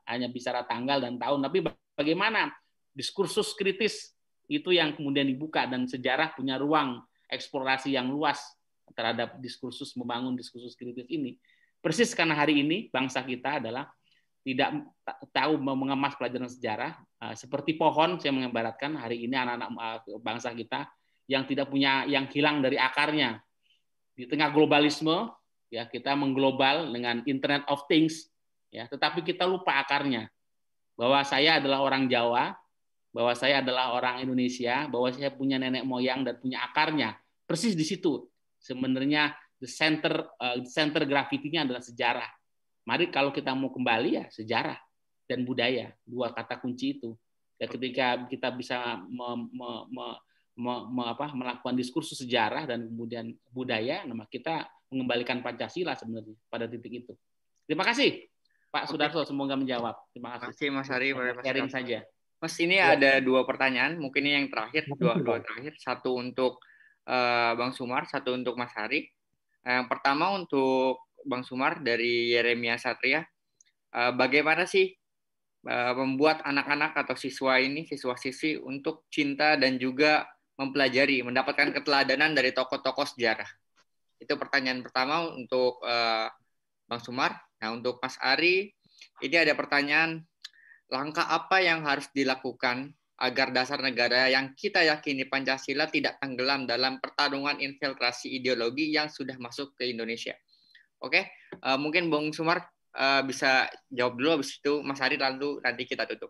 hanya bicara tanggal dan tahun, tapi bagaimana diskursus kritis itu yang kemudian dibuka, dan sejarah punya ruang eksplorasi yang luas terhadap diskursus, membangun diskursus kritis ini. Persis karena hari ini bangsa kita adalah tidak tahu mengemas pelajaran sejarah, seperti pohon, saya mengibaratkan hari ini anak-anak bangsa kita yang tidak punya, yang hilang dari akarnya. Di tengah globalisme, ya kita mengglobal dengan Internet of Things, ya, tetapi kita lupa akarnya. Bahwa saya adalah orang Jawa, bahwa saya adalah orang Indonesia, bahwa saya punya nenek moyang dan punya akarnya. Persis di situ sebenarnya the center gravity-nya adalah sejarah. Mari kalau kita mau kembali ya sejarah dan budaya, dua kata kunci itu. Ya, ketika kita bisa melakukan diskursus sejarah dan kemudian budaya, nama kita mengembalikan Pancasila sebenarnya pada titik itu. Terima kasih Pak Sudarso, semoga menjawab. Terima kasih Mas Ari. Sharing saja. Mas, ini ada 2 pertanyaan, mungkin ini yang terakhir, dua terakhir. Satu untuk Bang Sumar, satu untuk Mas Ari. Yang pertama untuk Bang Sumar dari Yeremia Satria. Bagaimana sih membuat anak-anak atau siswa-siswi untuk cinta dan juga mempelajari, mendapatkan keteladanan dari tokoh-tokoh sejarah? Itu pertanyaan pertama untuk Bang Sumar. Nah, untuk Mas Ari, ini ada pertanyaan, langkah apa yang harus dilakukan agar dasar negara yang kita yakini Pancasila tidak tenggelam dalam pertarungan infiltrasi ideologi yang sudah masuk ke Indonesia? Oke, mungkin Bang Sumar bisa jawab dulu, habis itu Mas Ari, lalu nanti kita tutup.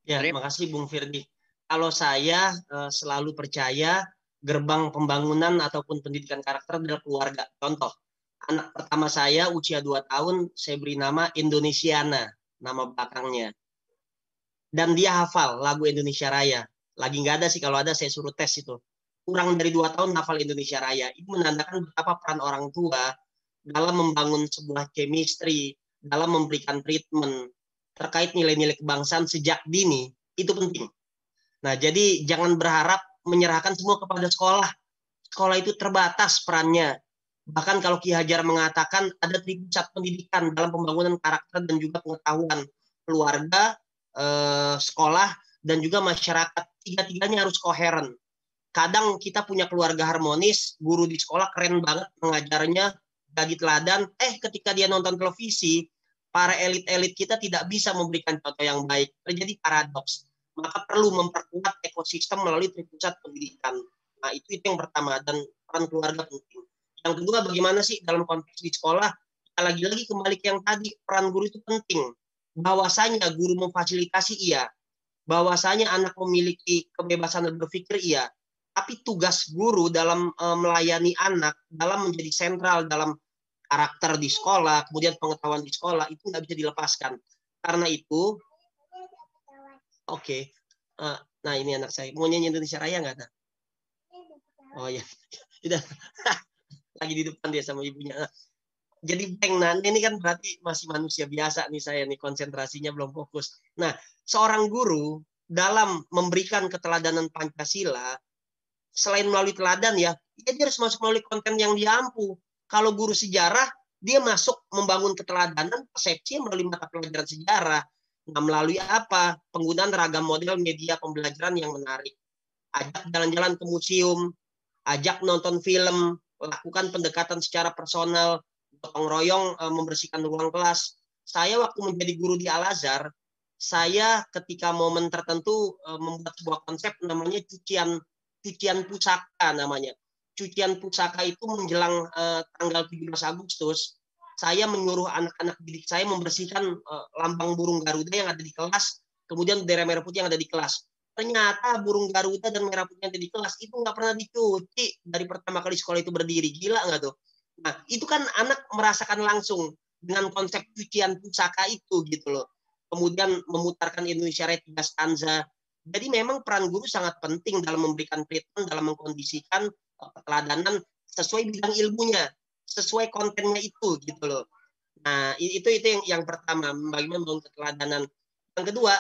Ya, terima kasih Bung Firdi. Kalau saya selalu percaya gerbang pembangunan ataupun pendidikan karakter adalah keluarga. Contoh, anak pertama saya usia 2 tahun, saya beri nama Indonesiana, nama belakangnya. Dan dia hafal lagu Indonesia Raya. Lagi nggak ada sih, kalau ada saya suruh tes itu. Kurang dari 2 tahun hafal Indonesia Raya. Itu menandakan betapa peran orang tua dalam membangun sebuah chemistry, dalam memberikan treatment terkait nilai-nilai kebangsaan sejak dini, itu penting. Nah, jadi jangan berharap menyerahkan semua kepada sekolah. Sekolah itu terbatas perannya. Bahkan kalau Ki Hajar mengatakan ada 3 pusat pendidikan dalam pembangunan karakter dan juga pengetahuan, keluarga, sekolah, dan juga masyarakat. 3-tiganya harus koheren. Kadang kita punya keluarga harmonis, guru di sekolah keren banget mengajarnya, bagi teladan, ketika dia nonton televisi, para elit-elit kita tidak bisa memberikan contoh yang baik. Terjadi paradoks. Maka perlu memperkuat ekosistem melalui 3 pusat pendidikan. Nah, itu yang pertama, dan peran keluarga penting. Yang kedua, bagaimana sih dalam konteks di sekolah, lagi-lagi kembali ke yang tadi, peran guru itu penting. Bahwasanya guru memfasilitasi iya, bahwasanya anak memiliki kebebasan berpikir iya, tapi tugas guru dalam melayani anak, dalam menjadi sentral dalam karakter di sekolah, kemudian pengetahuan di sekolah, itu nggak bisa dilepaskan. Karena itu Oke. Nah ini anak saya mau nyanyi Indonesia Raya nggak? Oh ya, udah lagi di depan dia sama ibunya. Jadi Bang, nah ini kan berarti masih manusia biasa nih saya nih, konsentrasinya belum fokus. Nah, seorang guru dalam memberikan keteladanan Pancasila, selain melalui teladan ya, dia harus masuk melalui konten yang dia ampu. Kalau guru sejarah, dia masuk membangun keteladanan persepsi melalui mata pelajaran sejarah. Nah, melalui apa? Penggunaan ragam model media pembelajaran yang menarik. Ajak jalan-jalan ke museum, ajak nonton film, lakukan pendekatan secara personal, gotong royong membersihkan ruang kelas. Saya waktu menjadi guru di Al-Azhar, saya ketika momen tertentu membuat sebuah konsep namanya cucian pusaka namanya. Cucian pusaka itu menjelang tanggal 17 Agustus, saya menyuruh anak-anak didik saya membersihkan lambang burung Garuda yang ada di kelas, kemudian bendera merah putih yang ada di kelas. Ternyata burung Garuda dan merah putih yang ada di kelas itu nggak pernah dicuci dari pertama kali sekolah itu berdiri. Gila nggak tuh? Nah, itu kan anak merasakan langsung dengan konsep cucian pusaka itu gitu loh. Kemudian memutarkan Indonesia Raya 3 stanza. Jadi memang peran guru sangat penting dalam memberikan treatment, dalam mengkondisikan keteladanan sesuai bidang ilmunya, sesuai kontennya itu gitu loh. Nah, itu yang pertama, bagaimana membangun keteladanan. Yang kedua,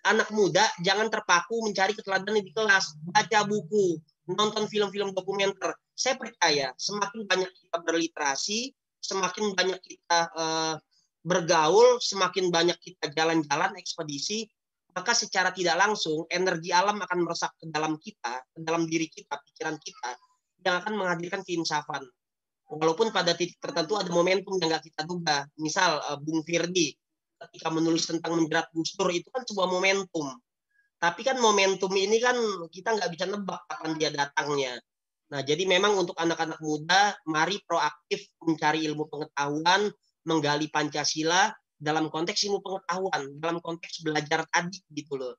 anak muda jangan terpaku mencari keteladanan di kelas, baca buku, nonton film-film dokumenter. Saya percaya semakin banyak kita berliterasi, semakin banyak kita bergaul, semakin banyak kita jalan-jalan ekspedisi, maka secara tidak langsung energi alam akan meresap ke dalam kita, ke dalam diri kita, pikiran kita, yang akan menghadirkan keinsafan. Walaupun pada titik tertentu ada momentum yang nggak kita duga. Misal Bung Firdi ketika menulis tentang menjerat Gus Dur itu kan sebuah momentum. Tapi kan momentum ini kan kita nggak bisa nebak kapan dia datangnya. Nah, jadi memang untuk anak-anak muda, mari proaktif mencari ilmu pengetahuan, menggali Pancasila dalam konteks ilmu pengetahuan, dalam konteks belajar tadi gitu loh.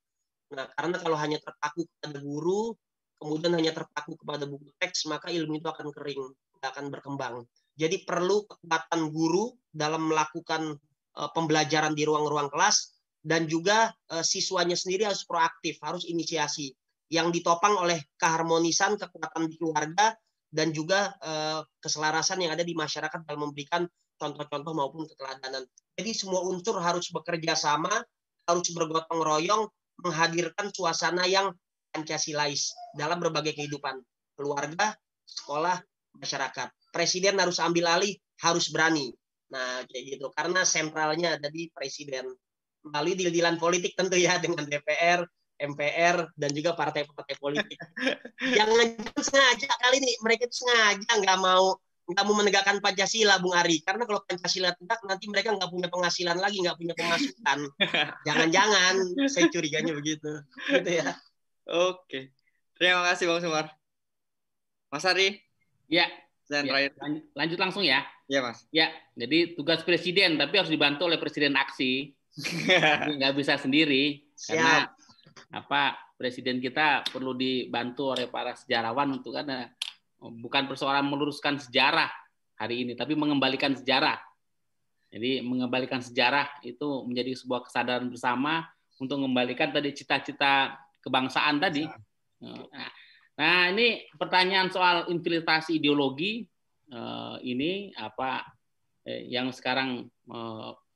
Nah, karena kalau hanya terpaku kepada guru, kemudian hanya terpaku kepada buku teks, maka ilmu itu akan kering, tidak akan berkembang. Jadi perlu kekuatan guru dalam melakukan pembelajaran di ruang-ruang kelas, dan juga siswanya sendiri harus proaktif, harus inisiasi yang ditopang oleh keharmonisan, kekuatan di keluarga, dan juga keselarasan yang ada di masyarakat dalam memberikan contoh-contoh maupun keteladanan. Jadi semua unsur harus bekerja sama, harus bergotong royong, menghadirkan suasana yang Pancasilais dalam berbagai kehidupan, keluarga, sekolah, masyarakat. Presiden harus ambil alih, harus berani. Nah, kayak gitu. Karena sentralnya ada di presiden. Melalui deal-dealan politik tentu ya, dengan DPR, MPR, dan juga partai-partai politik. Jangan sengaja kali ini, mereka itu sengaja nggak mau menegakkan Pancasila, Bung Ari. Karena kalau Pancasila tegak, nanti mereka nggak punya penghasilan lagi, nggak punya pemasukan. Jangan-jangan, saya curiganya begitu. Gitu ya. Oke. Terima kasih Bang Sumar. Mas Ari? Ya. Dan ya, lanjut langsung ya. Ya, Mas. Ya, jadi tugas presiden, tapi harus dibantu oleh presiden aksi. Nggak bisa sendiri. Siap. Karena presiden kita perlu dibantu oleh para sejarawan untuk karena bukan persoalan meluruskan sejarah hari ini, tapi mengembalikan sejarah. Jadi mengembalikan sejarah itu menjadi sebuah kesadaran bersama untuk mengembalikan tadi cita-cita kebangsaan tadi. Nah, ini pertanyaan soal infiltrasi ideologi ini yang sekarang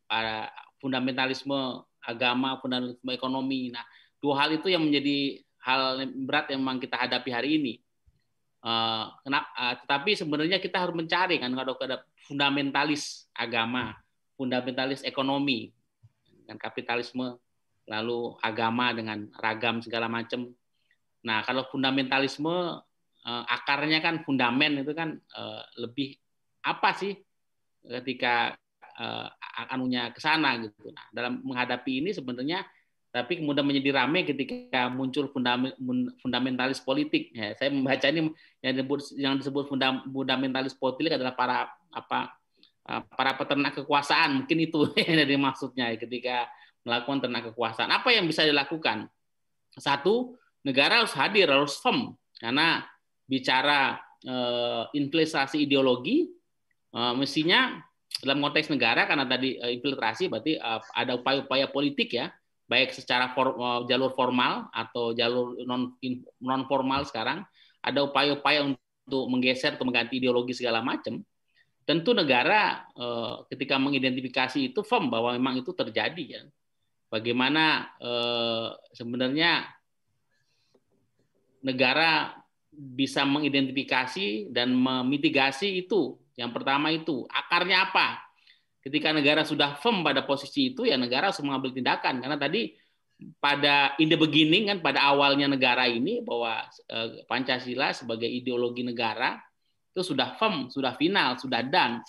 para fundamentalisme agama, fundamentalisme ekonomi. Nah, dua hal itu yang menjadi hal berat yang memang kita hadapi hari ini. Tetapi sebenarnya kita harus mencari kan kalau ada fundamentalis agama, fundamentalis ekonomi, dengan kapitalisme, lalu agama dengan ragam segala macam. Nah, kalau fundamentalisme akarnya kan fundamen itu kan lebih apa sih ketika anunya ke sana gitu. Nah, dalam menghadapi ini sebenarnya tapi kemudian menjadi ramai ketika muncul fundamentalis politik. Ya, saya membaca ini yang disebut fundamentalis politik adalah para peternak kekuasaan. Mungkin itu yang maksudnya ketika melakukan ternak kekuasaan. Apa yang bisa dilakukan? Satu, negara harus hadir, harus firm, karena bicara infiltrasi ideologi, mestinya dalam konteks negara, karena tadi infiltrasi berarti ada upaya-upaya politik ya, baik secara jalur formal atau jalur non formal sekarang, ada upaya-upaya untuk menggeser atau mengganti ideologi segala macam. Tentu negara ketika mengidentifikasi itu firm bahwa memang itu terjadi ya. Bagaimana sebenarnya negara bisa mengidentifikasi dan memitigasi itu. Yang pertama itu akarnya apa? Ketika negara sudah firm pada posisi itu, ya negara harus mengambil tindakan. Karena tadi pada in the beginning kan, pada awalnya negara ini bahwa Pancasila sebagai ideologi negara itu sudah firm, sudah final, sudah done.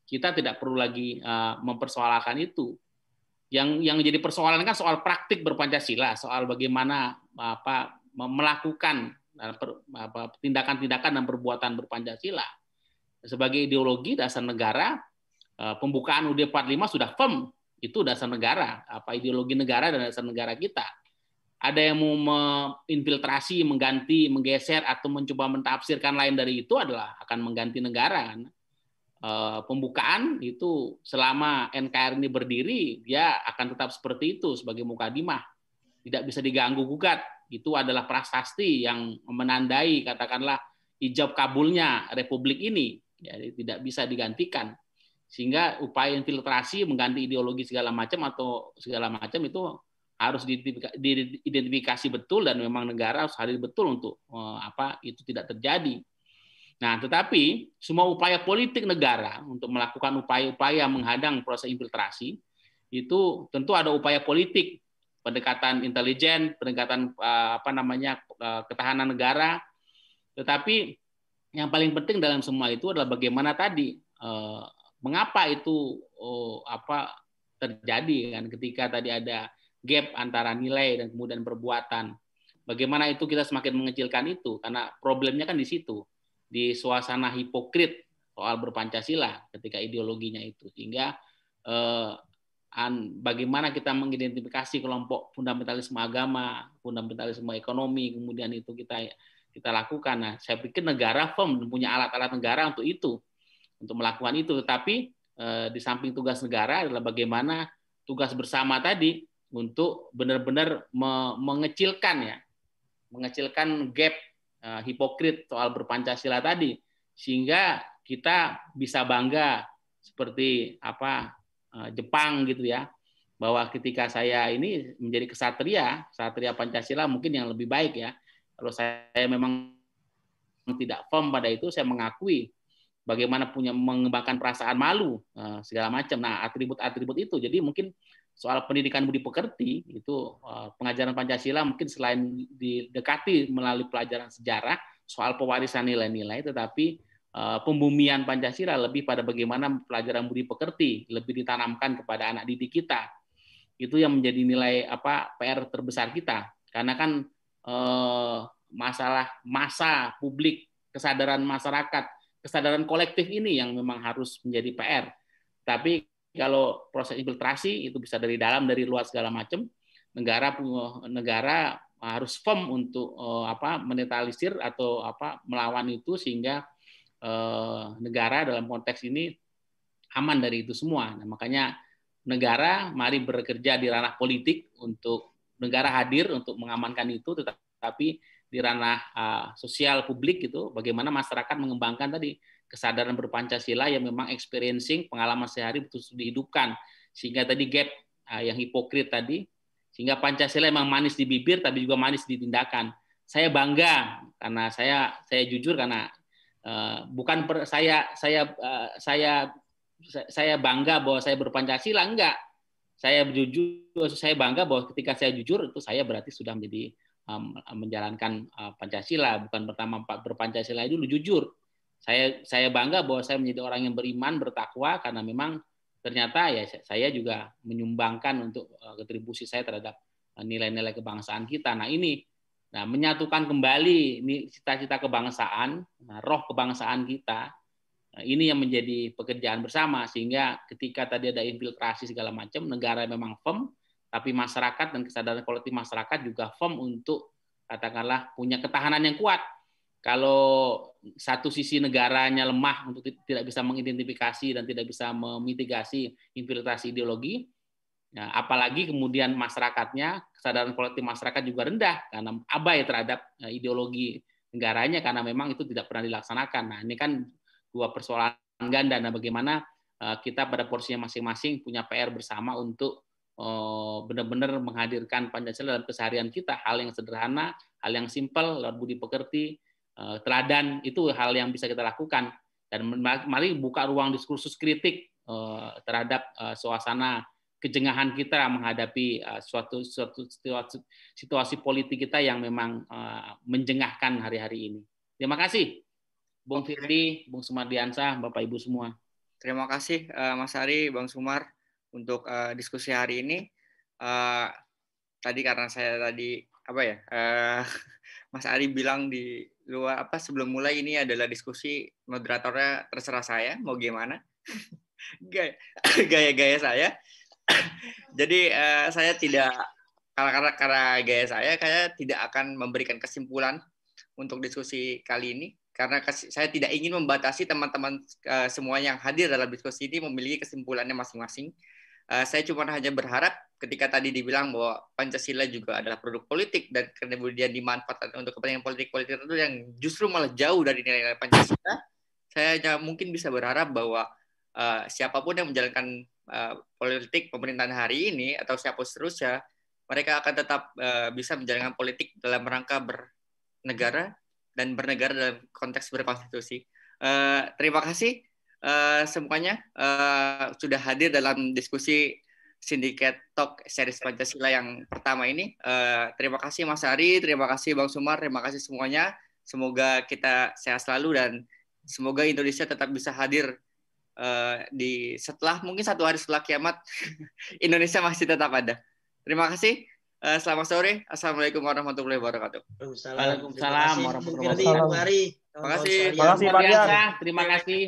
Kita tidak perlu lagi mempersoalkan itu. Yang jadi persoalan kan soal praktik berpancasila, soal bagaimana melakukan tindakan-tindakan dan perbuatan berpancasila. Sebagai ideologi dasar negara, pembukaan UUD 45 sudah firm, itu dasar negara, ideologi negara dan dasar negara kita. Ada yang mau menginfiltrasi, mengganti, menggeser atau mencoba mentafsirkan lain dari itu adalah akan mengganti negara. Pembukaan itu selama NKRI ini berdiri, dia akan tetap seperti itu sebagai mukadimah, tidak bisa diganggu gugat. Itu adalah prasasti yang menandai katakanlah ijab kabulnya Republik ini, jadi tidak bisa digantikan. Sehingga upaya infiltrasi mengganti ideologi segala macam atau segala macam itu harus diidentifikasi betul, dan memang negara harus hadir betul untuk itu tidak terjadi. Nah, tetapi semua upaya politik negara untuk melakukan upaya-upaya menghadang proses infiltrasi itu tentu ada upaya politik, pendekatan intelijen, pendekatan ketahanan negara. Tetapi yang paling penting dalam semua itu adalah bagaimana tadi mengapa itu terjadi kan, ketika tadi ada gap antara nilai dan kemudian perbuatan. Bagaimana itu kita semakin mengecilkan itu, karena problemnya kan di situ, di suasana hipokrit soal berpancasila ketika ideologinya itu. Sehingga bagaimana kita mengidentifikasi kelompok fundamentalisme agama, fundamentalisme ekonomi, kemudian itu kita lakukan. Nah, saya pikir negara firm punya alat-alat negara untuk itu, untuk melakukan itu. Tetapi di samping tugas negara adalah bagaimana tugas bersama tadi untuk benar-benar mengecilkan gap hipokrit soal berpancasila tadi, sehingga kita bisa bangga seperti Jepang gitu ya, bahwa ketika saya ini menjadi kesatria Pancasila mungkin yang lebih baik ya. Kalau saya memang tidak firm pada itu, saya mengakui bagaimana mengembangkan perasaan malu segala macam. Nah, atribut-atribut itu. Jadi mungkin soal pendidikan budi pekerti itu pengajaran Pancasila mungkin selain didekati melalui pelajaran sejarah soal pewarisan nilai-nilai, tetapi pembumian Pancasila lebih pada bagaimana pelajaran budi pekerti lebih ditanamkan kepada anak didik kita. Itu yang menjadi nilai PR terbesar kita. Karena kan masalah massa publik, kesadaran masyarakat, kesadaran kolektif ini yang memang harus menjadi PR. Tapi kalau proses infiltrasi itu bisa dari dalam, dari luar segala macam, negara harus firm untuk menetralisir atau melawan itu, sehingga negara dalam konteks ini aman dari itu semua. Nah, makanya negara mari bekerja di ranah politik, untuk negara hadir untuk mengamankan itu, tetapi di ranah sosial publik itu bagaimana masyarakat mengembangkan tadi kesadaran berpancasila yang memang experiencing, pengalaman sehari betul dihidupkan, sehingga tadi gap yang hipokrit tadi, sehingga Pancasila memang manis di bibir tapi juga manis di tindakan. Saya bangga karena saya jujur, karena bukan saya bangga bahwa saya berpancasila, enggak. Saya bangga bahwa ketika saya jujur itu saya berarti sudah menjadi menjalankan Pancasila. Bukan pertama berpancasila itu jujur. Saya bangga bahwa saya menjadi orang yang beriman, bertakwa, karena memang ternyata ya saya juga menyumbangkan untuk kontribusi saya terhadap nilai-nilai kebangsaan kita. Nah, menyatukan kembali ini cita-cita kebangsaan, roh kebangsaan kita. Ini yang menjadi pekerjaan bersama, sehingga ketika tadi ada infiltrasi segala macam, negara memang firm, tapi masyarakat dan kesadaran kolektif masyarakat juga firm untuk katakanlah punya ketahanan yang kuat. Kalau satu sisi negaranya lemah untuk tidak bisa mengidentifikasi dan tidak bisa memitigasi infiltrasi ideologi, Ya, apalagi kemudian masyarakatnya, kesadaran politik masyarakat juga rendah karena abai terhadap ideologi negaranya karena memang itu tidak pernah dilaksanakan. Nah, ini kan dua persoalan ganda. Nah, bagaimana kita pada porsinya masing-masing punya PR bersama untuk benar-benar menghadirkan Pancasila dalam keseharian kita. Hal yang sederhana, hal yang simpel, lewat budi pekerti, teladan, itu hal yang bisa kita lakukan. Dan mari buka ruang diskursus kritik terhadap suasana kejengahan kita menghadapi suatu situasi politik kita yang memang menjengahkan hari-hari ini. Terima kasih, Bung Firly, Bung Sumardiansah, Bapak Ibu semua. Terima kasih Mas Ari, Bang Sumar untuk diskusi hari ini. Tadi karena saya tadi Mas Ari bilang di luar sebelum mulai ini adalah diskusi, moderatornya terserah saya mau gimana. Gaya-gaya saya. Jadi saya tidak, karena gaya saya tidak akan memberikan kesimpulan untuk diskusi kali ini karena saya tidak ingin membatasi teman-teman semua yang hadir dalam diskusi ini memiliki kesimpulannya masing-masing. Saya cuma hanya berharap ketika tadi dibilang bahwa Pancasila juga adalah produk politik dan kemudian dimanfaatkan untuk kepentingan politik tertentu yang justru malah jauh dari nilai-nilai Pancasila, saya hanya mungkin bisa berharap bahwa siapapun yang menjalankan politik pemerintahan hari ini atau siapa seterusnya, mereka akan tetap bisa menjalankan politik dalam rangka bernegara dan bernegara dalam konteks berkonstitusi. Terima kasih semuanya sudah hadir dalam diskusi Syndicate Talk series Pancasila yang pertama ini. Terima kasih Mas Ari, terima kasih Bang Sumar, terima kasih semuanya. Semoga kita sehat selalu dan semoga Indonesia tetap bisa hadir di mungkin 1 hari setelah kiamat Indonesia masih tetap ada. Terima kasih. Selamat sore. Assalamualaikum warahmatullahi wabarakatuh. Waalaikumsalam warahmatullahi wabarakatuh. Terima kasih. Terima kasih. Terima kasih Pak Dian. Terima kasih.